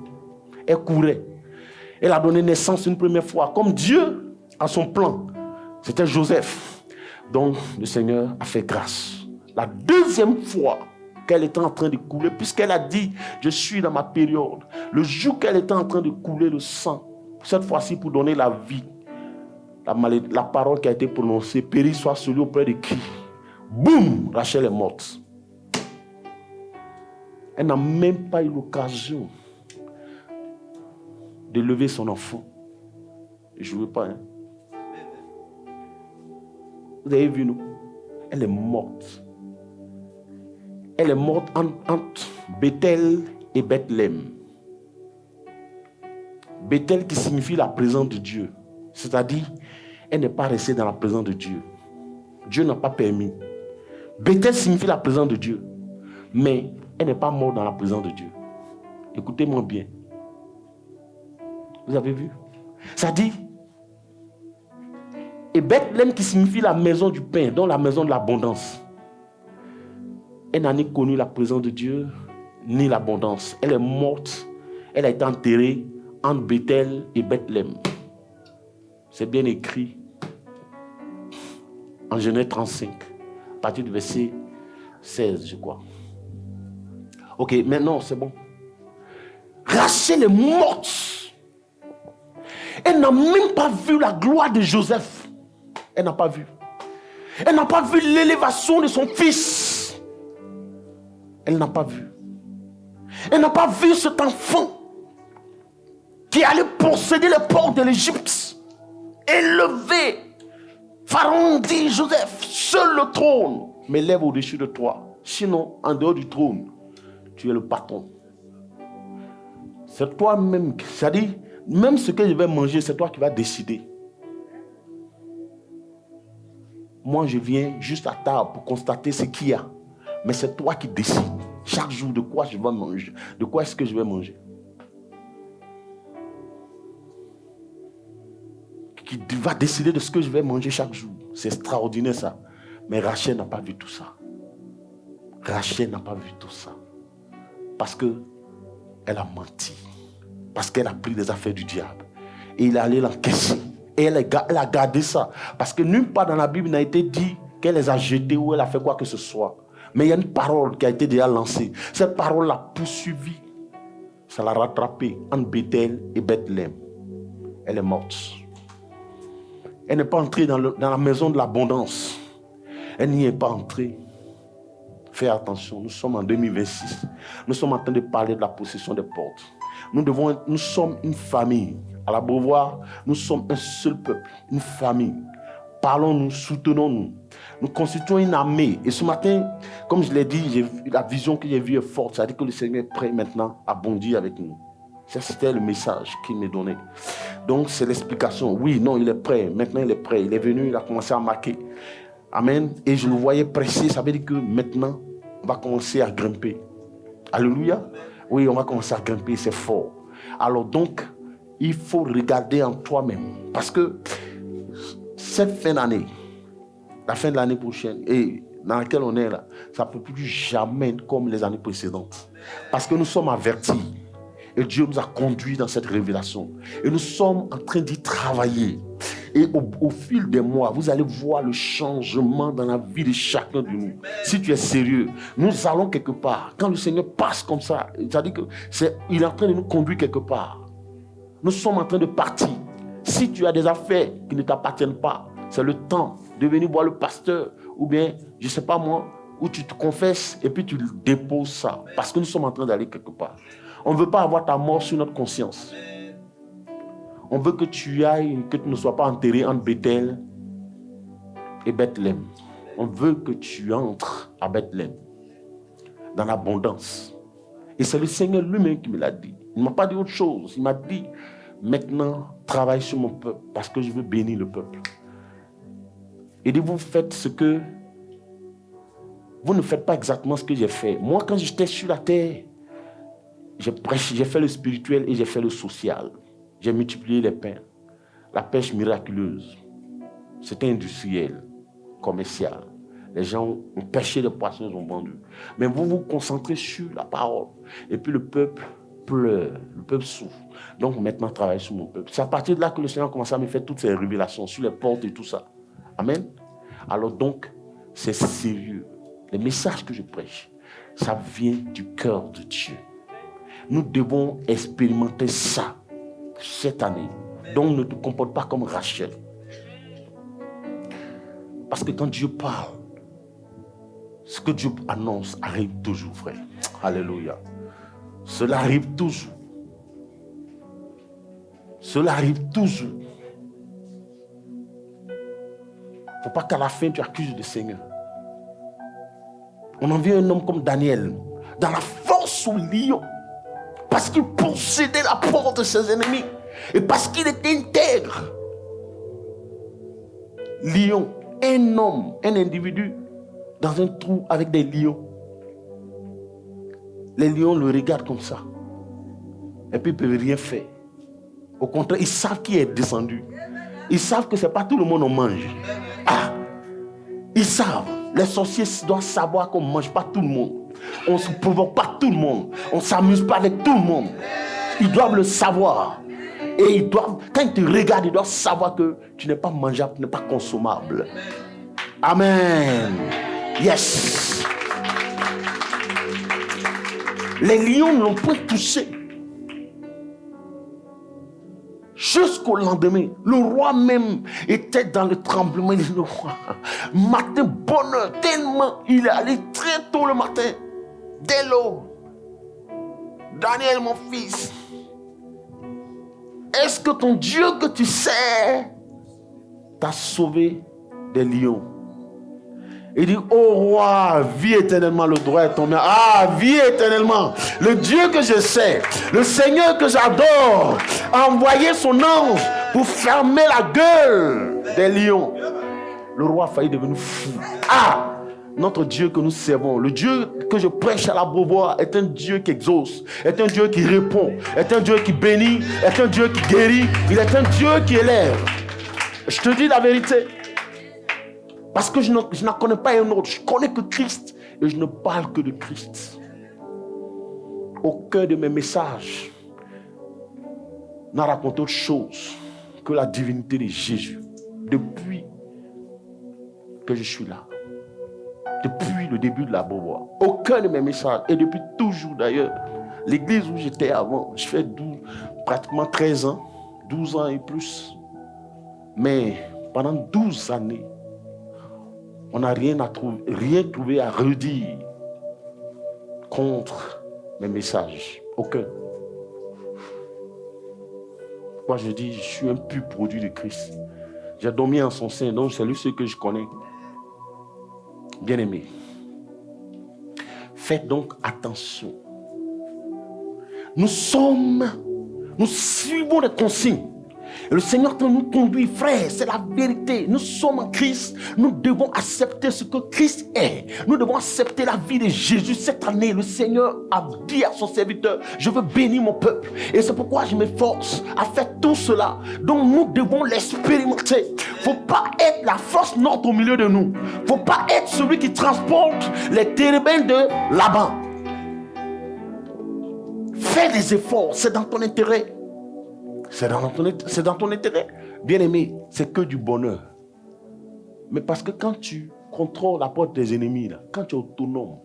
Elle courait. Elle a donné naissance une première fois. Comme Dieu a son plan. C'était Joseph. Donc le Seigneur a fait grâce. La deuxième fois qu'elle était en train de couler, puisqu'elle a dit, je suis dans ma période. Le jour qu'elle était en train de couler le sang, cette fois-ci pour donner la vie, la parole qui a été prononcée, péri soit celui auprès de qui. Boum, Rachel est morte. Elle n'a même pas eu l'occasion de lever son enfant. Je ne veux pas. Hein? Vous avez vu, nous? Elle est morte. Elle est morte entre Bethel et Bethléem. Bethel qui signifie la présence de Dieu. C'est-à-dire, elle n'est pas restée dans la présence de Dieu. Dieu n'a pas permis. Bethel signifie la présence de Dieu. Mais elle n'est pas morte dans la présence de Dieu. Écoutez-moi bien. Vous avez vu? C'est-à-dire, et Bethléem qui signifie la maison du pain, donc la maison de l'abondance. Elle n'a ni connu la présence de Dieu, ni l'abondance. Elle est morte. Elle a été enterrée entre Bethel et Bethléem. C'est bien écrit en Genèse 35, à partir du verset 16, je crois. Ok, maintenant c'est bon. Rachel est morte. Elle n'a même pas vu la gloire de Joseph. Elle n'a pas vu. Elle n'a pas vu l'élévation de son fils. Elle n'a pas vu. Elle n'a pas vu cet enfant qui allait posséder les portes de l'Égypte. Élevé. Pharaon dit, Joseph, seul le trône m'élève au-dessus de toi. Sinon, en dehors du trône, tu es le patron. C'est toi-même, c'est-à-dire, Même ce que je vais manger, c'est toi qui vas décider. Moi, je viens juste à table pour constater ce qu'il y a. Mais c'est toi qui décides chaque jour de quoi je vais manger. De quoi est-ce que je vais manger. Qui va décider de ce que je vais manger chaque jour. C'est extraordinaire ça. Mais Rachel n'a pas vu tout ça. Rachel n'a pas vu tout ça. Parce qu'elle a menti. Parce qu'elle a pris des affaires du diable. Et il est allé l'encaisser. Et elle a gardé ça. Parce que nulle part dans la Bible n'a été dit qu'elle les a jetés ou elle a fait quoi que ce soit. Mais il y a une parole qui a été déjà lancée. Cette parole l'a poursuivie. Ça l'a rattrapée entre Bethel et Bethléem. Elle est morte. Elle n'est pas entrée dans la maison de l'abondance. Elle n'y est pas entrée. Fais attention, nous sommes en 2026. Nous sommes en train de parler de la possession des portes. Nous sommes une famille. À la Beauvoir, nous sommes un seul peuple, une famille. Parlons-nous, soutenons-nous. Nous constituons une armée. Et ce matin, comme je l'ai dit, la vision que j'ai vue est forte. C'est-à-dire que le Seigneur est prêt maintenant à bondir avec nous. Ça, c'était le message qu'il m'a donné. Donc, c'est l'explication. Oui, non, il est prêt. Maintenant, il est prêt. Il est venu, il a commencé à marquer. Amen. Et je le voyais presser. Ça veut dire que maintenant, on va commencer à grimper. Alléluia. Oui, on va commencer à grimper. C'est fort. Alors donc, il faut regarder en toi-même. Parce que cette fin d'année, la fin de l'année prochaine, et dans laquelle on est là, ça ne peut plus jamais être comme les années précédentes. Parce que nous sommes avertis. Et Dieu nous a conduits dans cette révélation. Et nous sommes en train d'y travailler. Et au fil des mois, vous allez voir le changement dans la vie de chacun de nous. Si tu es sérieux, nous allons quelque part. Quand le Seigneur passe comme ça, c'est-à-dire qu'il est en train de nous conduire quelque part. Nous sommes en train de partir. Si tu as des affaires qui ne t'appartiennent pas, c'est le temps de venir voir le pasteur. Ou bien, je ne sais pas moi, où tu te confesses et puis tu déposes ça. Parce que nous sommes en train d'aller quelque part. On ne veut pas avoir ta mort sur notre conscience. On veut que tu ailles, que tu ne sois pas enterré entre Bethel et Bethléem. On veut que tu entres à Bethléem, dans l'abondance. Et c'est le Seigneur lui-même qui me l'a dit. Il ne m'a pas dit autre chose. Il m'a dit, maintenant, travaille sur mon peuple, parce que je veux bénir le peuple. Il dit, vous faites ce que... Vous ne faites pas exactement ce que j'ai fait. Moi, quand j'étais sur la terre, j'ai fait le spirituel et j'ai fait le social. J'ai multiplié les pains. La pêche miraculeuse. C'était industriel, commercial. Les gens ont pêché les poissons, ils ont vendu. Mais vous vous concentrez sur la parole. Et puis le peuple pleure, le peuple souffre. Donc maintenant, travaille sur mon peuple. C'est à partir de là que le Seigneur a commencé à me faire toutes ces révélations sur les portes et tout ça. Amen. Alors donc, c'est sérieux. Les messages que je prêche, ça vient du cœur de Dieu. Nous devons expérimenter ça cette année. Donc ne te comporte pas comme Rachel. Parce que quand Dieu parle, ce que Dieu annonce arrive toujours, frère. Alléluia. Cela arrive toujours. Cela arrive toujours. Il ne faut pas qu'à la fin tu accuses le Seigneur. On en vient un homme comme Daniel, dans la force au lion, parce qu'il possédait la porte de ses ennemis, et parce qu'il était intègre. Lion, un homme, un individu, dans un trou avec des lions. Les lions le regardent comme ça, et puis ils ne peuvent rien faire. Au contraire, ils savent qui est descendu. Ils savent que ce n'est pas tout le monde on mange. Ah, ils savent. Les sorciers doivent savoir qu'on ne mange pas tout le monde. On ne se provoque pas tout le monde. On ne s'amuse pas avec tout le monde. Ils doivent le savoir. Et ils doivent, quand ils te regardent, ils doivent savoir que tu n'es pas mangeable, tu n'es pas consommable. Amen. Yes. Les lions ne l'ont point touché. Jusqu'au lendemain, le roi même était dans le tremblement. Il dit, le roi, matin, bonheur, tellement il est allé très tôt le matin, dès l'aube. Daniel, mon fils, est-ce que ton Dieu que tu sais t'a sauvé des lions? Il dit, oh roi, vis éternellement, le droit est tombé. Ah, vis éternellement. Le Dieu que je sais, le Seigneur que j'adore, a envoyé son ange pour fermer la gueule des lions. Le roi a failli devenir fou. Ah, notre Dieu que nous servons, le Dieu que je prêche à la Beauvoir est un Dieu qui exauce, est un Dieu qui répond, est un Dieu qui bénit, est un Dieu qui guérit. Il est un Dieu qui élève. Je te dis la vérité. Parce que je n'en connais pas un autre. Je connais que Christ et je ne parle que de Christ. Aucun de mes messages n'a raconté autre chose que la divinité de Jésus. Depuis que je suis là. Depuis le début de la Beauvoir. Aucun de mes messages. Et depuis toujours d'ailleurs. L'église où j'étais avant, je fais pratiquement 13 ans. 12 ans et plus. Mais pendant 12 années, on n'a rien trouvé à redire contre mes messages. Aucun. Moi, je dis, je suis un pur produit de Christ. J'ai dormi en son sein, donc c'est lui ce que je connais. Bien-aimé, faites donc attention. Nous suivons les consignes. Et le Seigneur nous conduit, frère, c'est la vérité. Nous sommes en Christ. Nous devons accepter ce que Christ est. Nous devons accepter la vie de Jésus. Cette année, le Seigneur a dit à son serviteur, je veux bénir mon peuple. Et c'est pourquoi je m'efforce à faire tout cela. Donc nous devons l'expérimenter. Il ne faut pas être la force morte au milieu de nous. Il ne faut pas être celui qui transporte les térébins de Laban. Fais des efforts, c'est dans ton intérêt. C'est dans ton intérêt. Bien-aimé, c'est que du bonheur. Mais parce que quand tu contrôles la porte des ennemis, là, quand tu es autonome,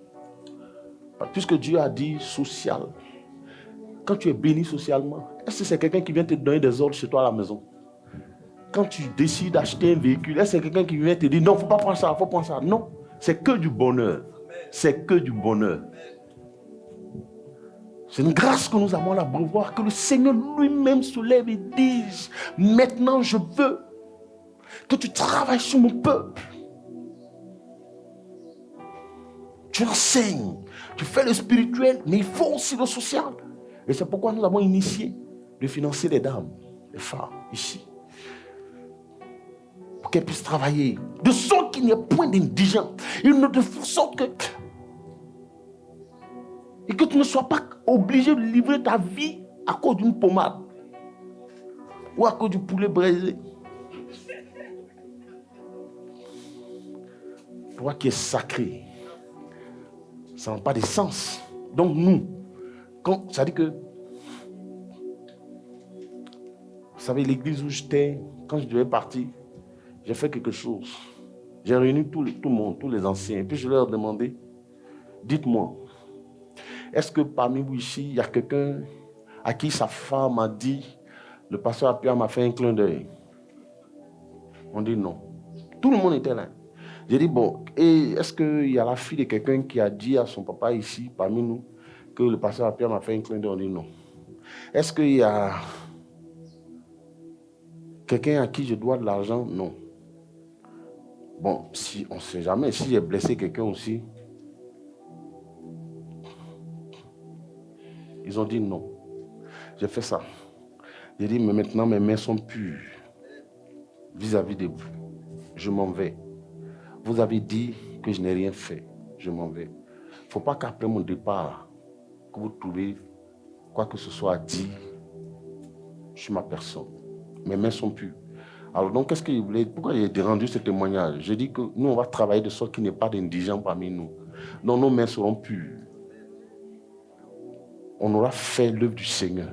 puisque Dieu a dit social, quand tu es béni socialement, est-ce que c'est quelqu'un qui vient te donner des ordres chez toi à la maison? Quand tu décides d'acheter un véhicule, est-ce que c'est quelqu'un qui vient te dire non, il ne faut pas prendre ça, il faut prendre ça? Non, c'est que du bonheur. C'est que du bonheur. C'est une grâce que nous avons à la Beauvoir, que le Seigneur lui-même se lève et dise, maintenant je veux que tu travailles sur mon peuple. Tu enseignes, tu fais le spirituel, mais il faut aussi le social. Et c'est pourquoi nous avons initié de financer les dames, les femmes, ici. Pour qu'elles puissent travailler. De sorte qu'il n'y ait point d'indigents. De sorte que... Et que tu ne sois pas obligé de livrer ta vie à cause d'une pommade. Ou à cause du poulet braisé. Toi qui es sacré. Ça n'a pas de sens. Donc nous, ça dit que... Vous savez, l'église où j'étais, quand je devais partir, j'ai fait quelque chose. J'ai réuni tout le monde, tous les anciens. Et puis je leur ai demandé, dites-moi, est-ce que parmi vous ici, il y a quelqu'un à qui sa femme a dit, le pasteur Apia m'a fait un clin d'œil? On dit non. Tout le monde était là. J'ai dit, bon, et est-ce qu'il y a la fille de quelqu'un qui a dit à son papa ici, parmi nous, que le pasteur Apia m'a fait un clin d'œil? On dit non. Est-ce qu'il y a quelqu'un à qui je dois de l'argent? Non. Bon, si on ne sait jamais, si j'ai blessé quelqu'un aussi, ils ont dit non. J'ai fait ça. J'ai dit, mais maintenant mes mains sont pures vis-à-vis de vous. Je m'en vais. Vous avez dit que je n'ai rien fait. Je m'en vais. Il ne faut pas qu'après mon départ, que vous trouviez quoi que ce soit dit sur ma personne. Mes mains sont pures. Alors donc, qu'est-ce qu'il voulait? Pourquoi j'ai rendu ce témoignage? J'ai dit que nous, on va travailler de sorte qu'il n'y ait pas d'indigents parmi nous. Donc nos mains seront pures. On aura fait l'œuvre du Seigneur.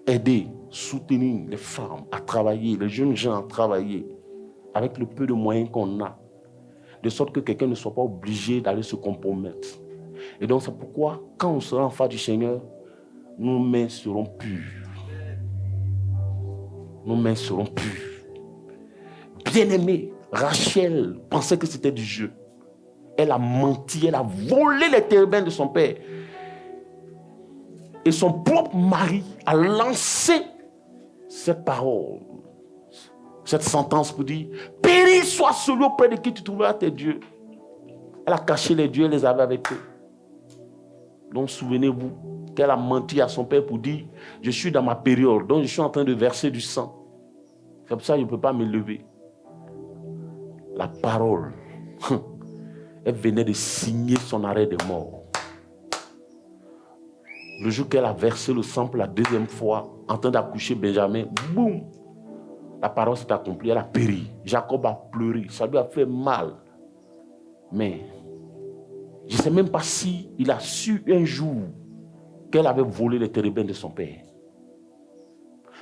Aider, soutenir les femmes à travailler, les jeunes gens à travailler avec le peu de moyens qu'on a, de sorte que quelqu'un ne soit pas obligé d'aller se compromettre. Et donc c'est pourquoi, quand on sera en face du Seigneur, nos mains seront pures. Nos mains seront pures. Bien-aimée, Rachel pensait que c'était du jeu. Elle a menti, elle a volé les térébins de son père. Et son propre mari a lancé cette parole cette sentence pour dire, péri soit celui auprès de qui tu trouveras tes dieux. Elle a caché les dieux, elle les avait avec eux. Donc souvenez-vous qu'elle a menti à son père pour dire, je suis dans ma période, donc je suis en train de verser du sang. C'est pour ça que je ne peux pas me lever. La parole, elle venait de signer son arrêt de mort. Le jour qu'elle a versé le sang pour la deuxième fois, en train d'accoucher Benjamin, boum, la parole s'est accomplie, elle a péri. Jacob a pleuré, ça lui a fait mal. Mais je ne sais même pas si il a su un jour qu'elle avait volé les térébins de son père.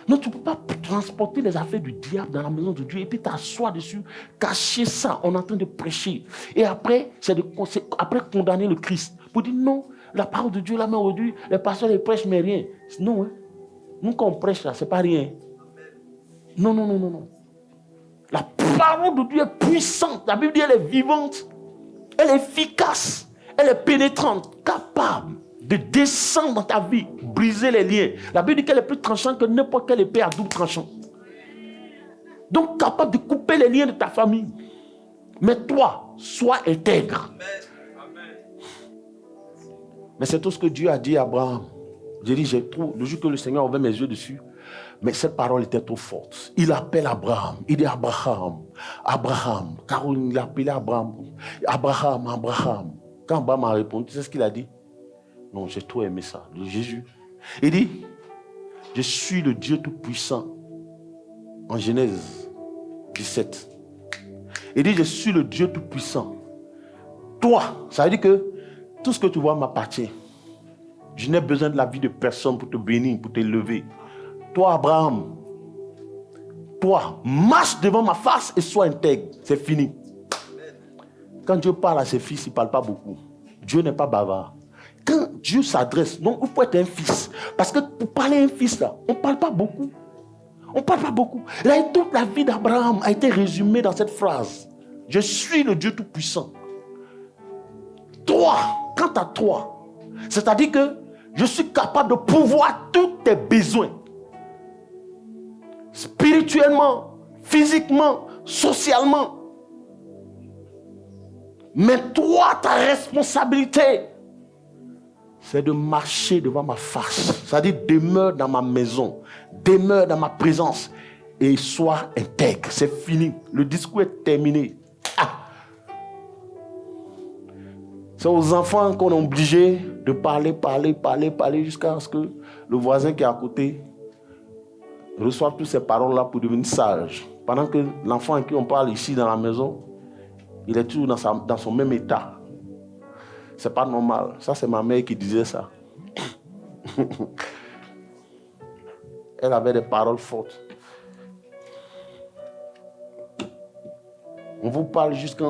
Non, tu ne peux pas transporter les affaires du diable dans la maison de Dieu et puis t'asseoir dessus, cacher ça, on est en train de prêcher. Et après, c'est après condamner le Christ. Pour dire non, la parole de Dieu, là, mais aujourd'hui, les pasteurs, ils prêchent, mais rien. Non, hein. Nous, quand on prêche, là, ce n'est pas rien. Non, non, non, non, non. La parole de Dieu est puissante. La Bible dit qu'elle est vivante. Elle est efficace. Elle est pénétrante, capable de descendre dans ta vie, briser les liens. La Bible dit qu'elle est plus tranchante que n'importe quelle épée à double tranchant. Donc, capable de couper les liens de ta famille. Mais toi, sois intègre. Mais c'est tout ce que Dieu a dit à Abraham. J'ai dit, le jour que le Seigneur a ouvert mes yeux dessus, mais cette parole était trop forte. Il appelle Abraham. Il dit Abraham. Abraham. Car il a appelé Abraham. Abraham, Abraham. Quand Abraham a répondu, tu sais ce qu'il a dit? Non, j'ai trop aimé ça. De Jésus. Il dit, je suis le Dieu Tout-Puissant. En Genèse 17. Il dit, je suis le Dieu Tout-Puissant. Toi, ça veut dire que tout ce que tu vois m'appartient. Je n'ai besoin de la vie de personne pour te bénir, pour te lever. Toi, Abraham, toi, marche devant ma face et sois intègre. C'est fini. Quand Dieu parle à ses fils, il ne parle pas beaucoup. Dieu n'est pas bavard. Quand Dieu s'adresse, donc il faut être un fils. Parce que pour parler à un fils, là, on ne parle pas beaucoup. On ne parle pas beaucoup. Là, toute la vie d'Abraham a été résumée dans cette phrase. Je suis le Dieu Tout-Puissant. Toi, quant à toi, c'est-à-dire que je suis capable de pouvoir tous tes besoins. Spirituellement, physiquement, socialement. Mais toi, ta responsabilité, c'est de marcher devant ma face. C'est-à-dire, demeure dans ma maison, demeure dans ma présence et sois intègre. C'est fini. Le discours est terminé. Ah. C'est aux enfants qu'on est obligé de parler jusqu'à ce que le voisin qui est à côté reçoive toutes ces paroles-là pour devenir sage. Pendant que l'enfant à qui on parle ici dans la maison, il est toujours dans son même état. C'est pas normal. Ça, c'est ma mère qui disait ça. Elle avait des paroles fortes. On vous parle jusqu'à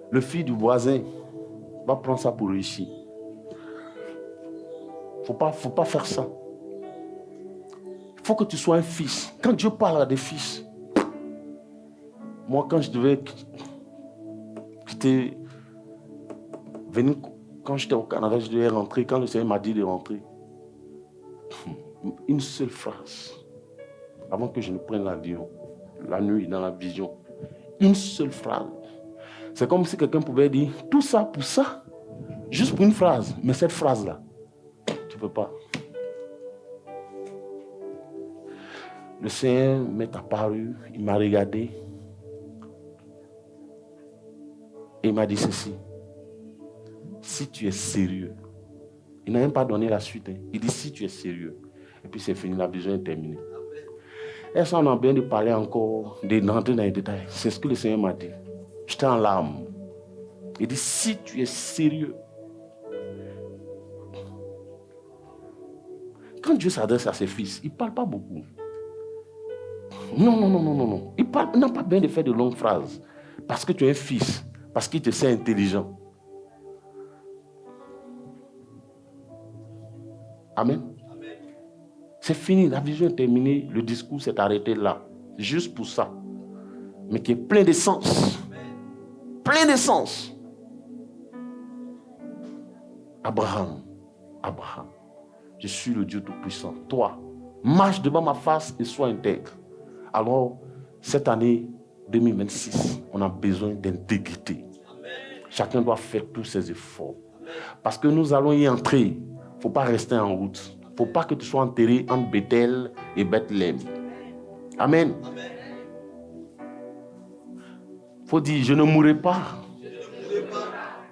le fils du voisin va prendre ça pour réussir. Faut pas faire ça. Il faut que tu sois un fils. Quand Dieu parle à des fils, moi, quand je devais quitter, venir, quand j'étais au Canada, je devais rentrer. Quand le Seigneur m'a dit de rentrer, une seule phrase, avant que je ne prenne l'avion, la nuit, dans la vision, une seule phrase. C'est comme si quelqu'un pouvait dire tout ça pour ça, juste pour une phrase. Mais cette phrase-là, tu ne peux pas. Le Seigneur m'est apparu, il m'a regardé et il m'a dit ceci. Si tu es sérieux, il n'a même pas donné la suite. Il dit si tu es sérieux. Et puis c'est fini, la vision est terminée. Et ça, on a bien de parler encore, d'entrer dans les détails. C'est ce que le Seigneur m'a dit. J'étais en larmes. Il dit si tu es sérieux. Quand Dieu s'adresse à ses fils, il ne parle pas beaucoup. Non. Il n'a pas bien de faire de longues phrases. Parce que tu es un fils. Parce qu'il te sait intelligent. Amen. C'est fini, la vision est terminée. Le discours s'est arrêté là. Juste pour ça. Mais qui est plein de sens. Plein de sens. Abraham. Je suis le Dieu Tout-Puissant. Toi, marche devant ma face et sois intègre. Alors, cette année 2026, on a besoin d'intégrité. Chacun doit faire tous ses efforts. Parce que nous allons y entrer. Il ne faut pas rester en route. Il ne faut pas que tu sois enterré entre Bethel et Bethléem. Amen. Il faut dire, je ne mourrai pas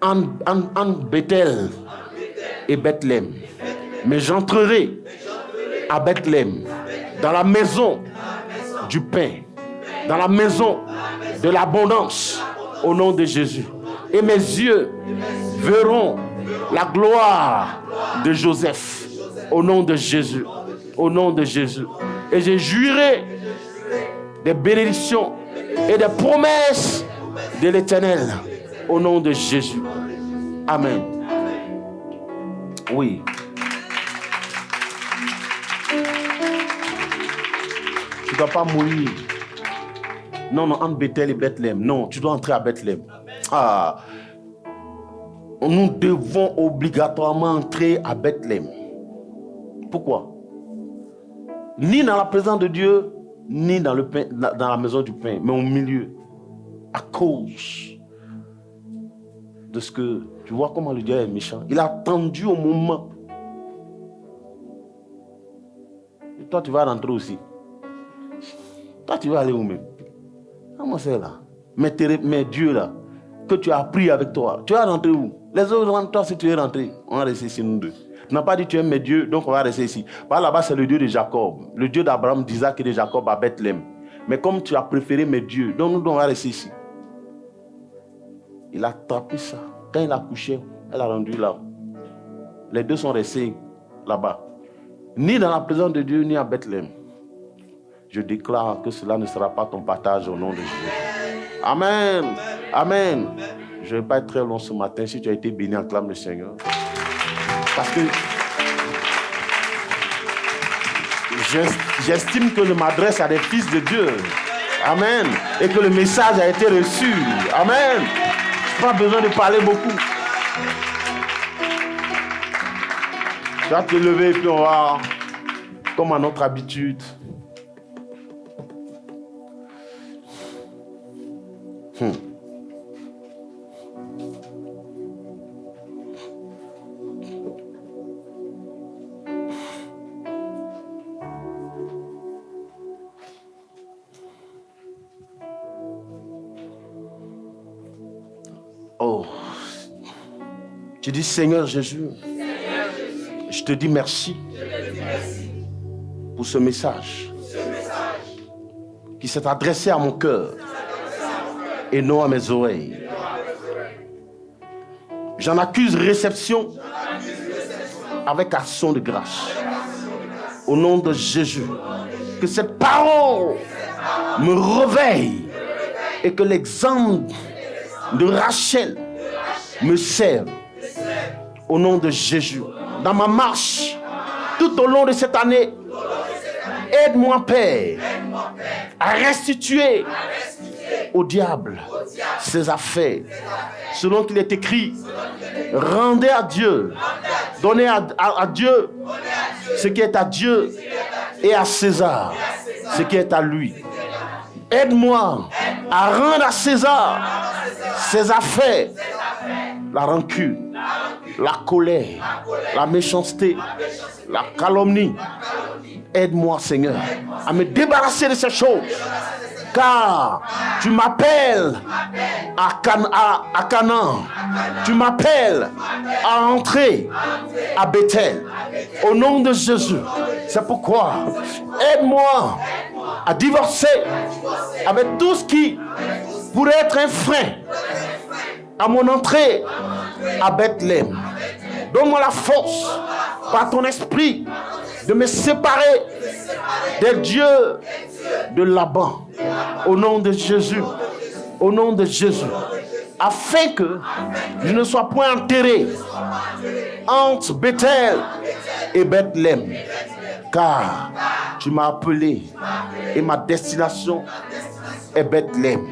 en Bethel et Bethléem. Mais j'entrerai à Bethléem, dans la maison du pain, dans la maison de l'abondance, au nom de Jésus. Et mes yeux verront la gloire de Joseph, au nom de Jésus. Au nom de Jésus. Et je jouirai des bénédictions et des promesses de l'Éternel, au nom de Jésus. Amen. Oui. Tu ne dois pas mourir. Non, entre Bethel et Bethléem. Non, tu dois entrer à Bethléem. Ah. Nous devons obligatoirement entrer à Bethléem. Pourquoi? Ni dans la présence de Dieu, ni dans la maison du pain, mais au milieu. À cause de ce que... Tu vois comment le diable est méchant. Il a attendu au moment. Et toi, tu vas rentrer aussi. Toi, tu vas aller où même? Comment c'est là? Mais Dieu là, que tu as appris avec toi, tu vas rentrer où? Les autres, toi, si tu es rentré, on va rester ici, nous deux. Tu n'as pas dit tu aimes mes dieux, donc on va rester ici. Par là-bas, c'est le Dieu de Jacob, le Dieu d'Abraham, d'Isaac et de Jacob à Bethléem. Mais comme tu as préféré mes dieux, donc nous, on va rester ici. Il a attrapé ça. Quand il a couché, elle a rendu là. Les deux sont restés là-bas. Ni dans la présence de Dieu, ni à Bethléem. Je déclare que cela ne sera pas ton partage au nom de Jésus. Amen. Amen. Je ne vais pas être très long ce matin. Si tu as été béni, acclame le Seigneur. Parce que j'estime que je m'adresse à des fils de Dieu. Amen. Et que le message a été reçu. Amen. Pas besoin de parler beaucoup. Tu vas te lever et puis on va, comme à notre habitude. Oh, tu dis Seigneur Jésus, je te dis merci pour ce message qui s'est adressé à mon cœur et non à mes oreilles. J'en accuse réception avec action de grâce. Au nom de Jésus, que cette parole me réveille et que l'exemple de Rachel me serve. Au nom de Jésus, dans ma marche, tout au long de cette année, aide-moi, Père, à restituer au diable ses affaires. Selon qu'il est écrit, rendez à Dieu, donnez à Dieu ce qui est à Dieu et à César ce qui est à lui. Aide-moi à rendre à César ses affaires, la rancune, la colère, la méchanceté, la calomnie. Aide-moi, Seigneur, à me débarrasser de ces choses. Car tu m'appelles à Canaan. Tu m'appelles à entrer à Bethel. Au nom de Jésus. C'est pourquoi aide-moi à divorcer avec tout ce qui pourrait être un frein à mon entrée à Bethléem. Donne-moi la force par ton esprit de me séparer des dieux de Laban. Au nom de Jésus. Au nom de Jésus. Afin que je ne sois point enterré entre Bethel et Bethléem. Car tu m'as appelé et ma destination est Bethléem.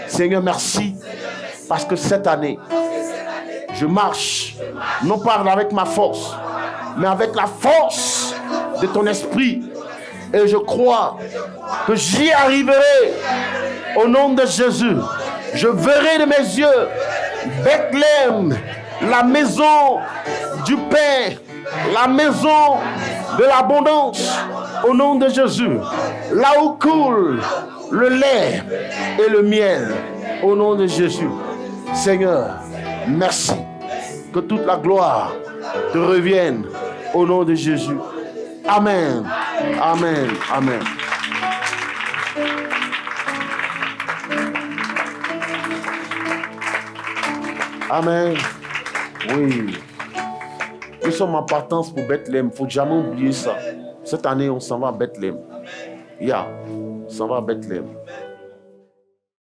Seigneur, merci parce que cette année, je marche non pas avec ma force, mais avec la force de ton esprit Et je crois que j'y arriverai au nom de Jésus. Je verrai de mes yeux Bethléem, la maison du pain, la maison de l'abondance, au nom de Jésus. Là où coule le lait et le miel, au nom de Jésus. Seigneur, merci. Que toute la gloire te revienne au nom de Jésus. Amen. Amen. Amen. Amen. Oui. Nous sommes en partance pour Bethléem. Il ne faut jamais oublier ça. Cette année, on s'en va à Bethléem. On s'en va à Bethléem.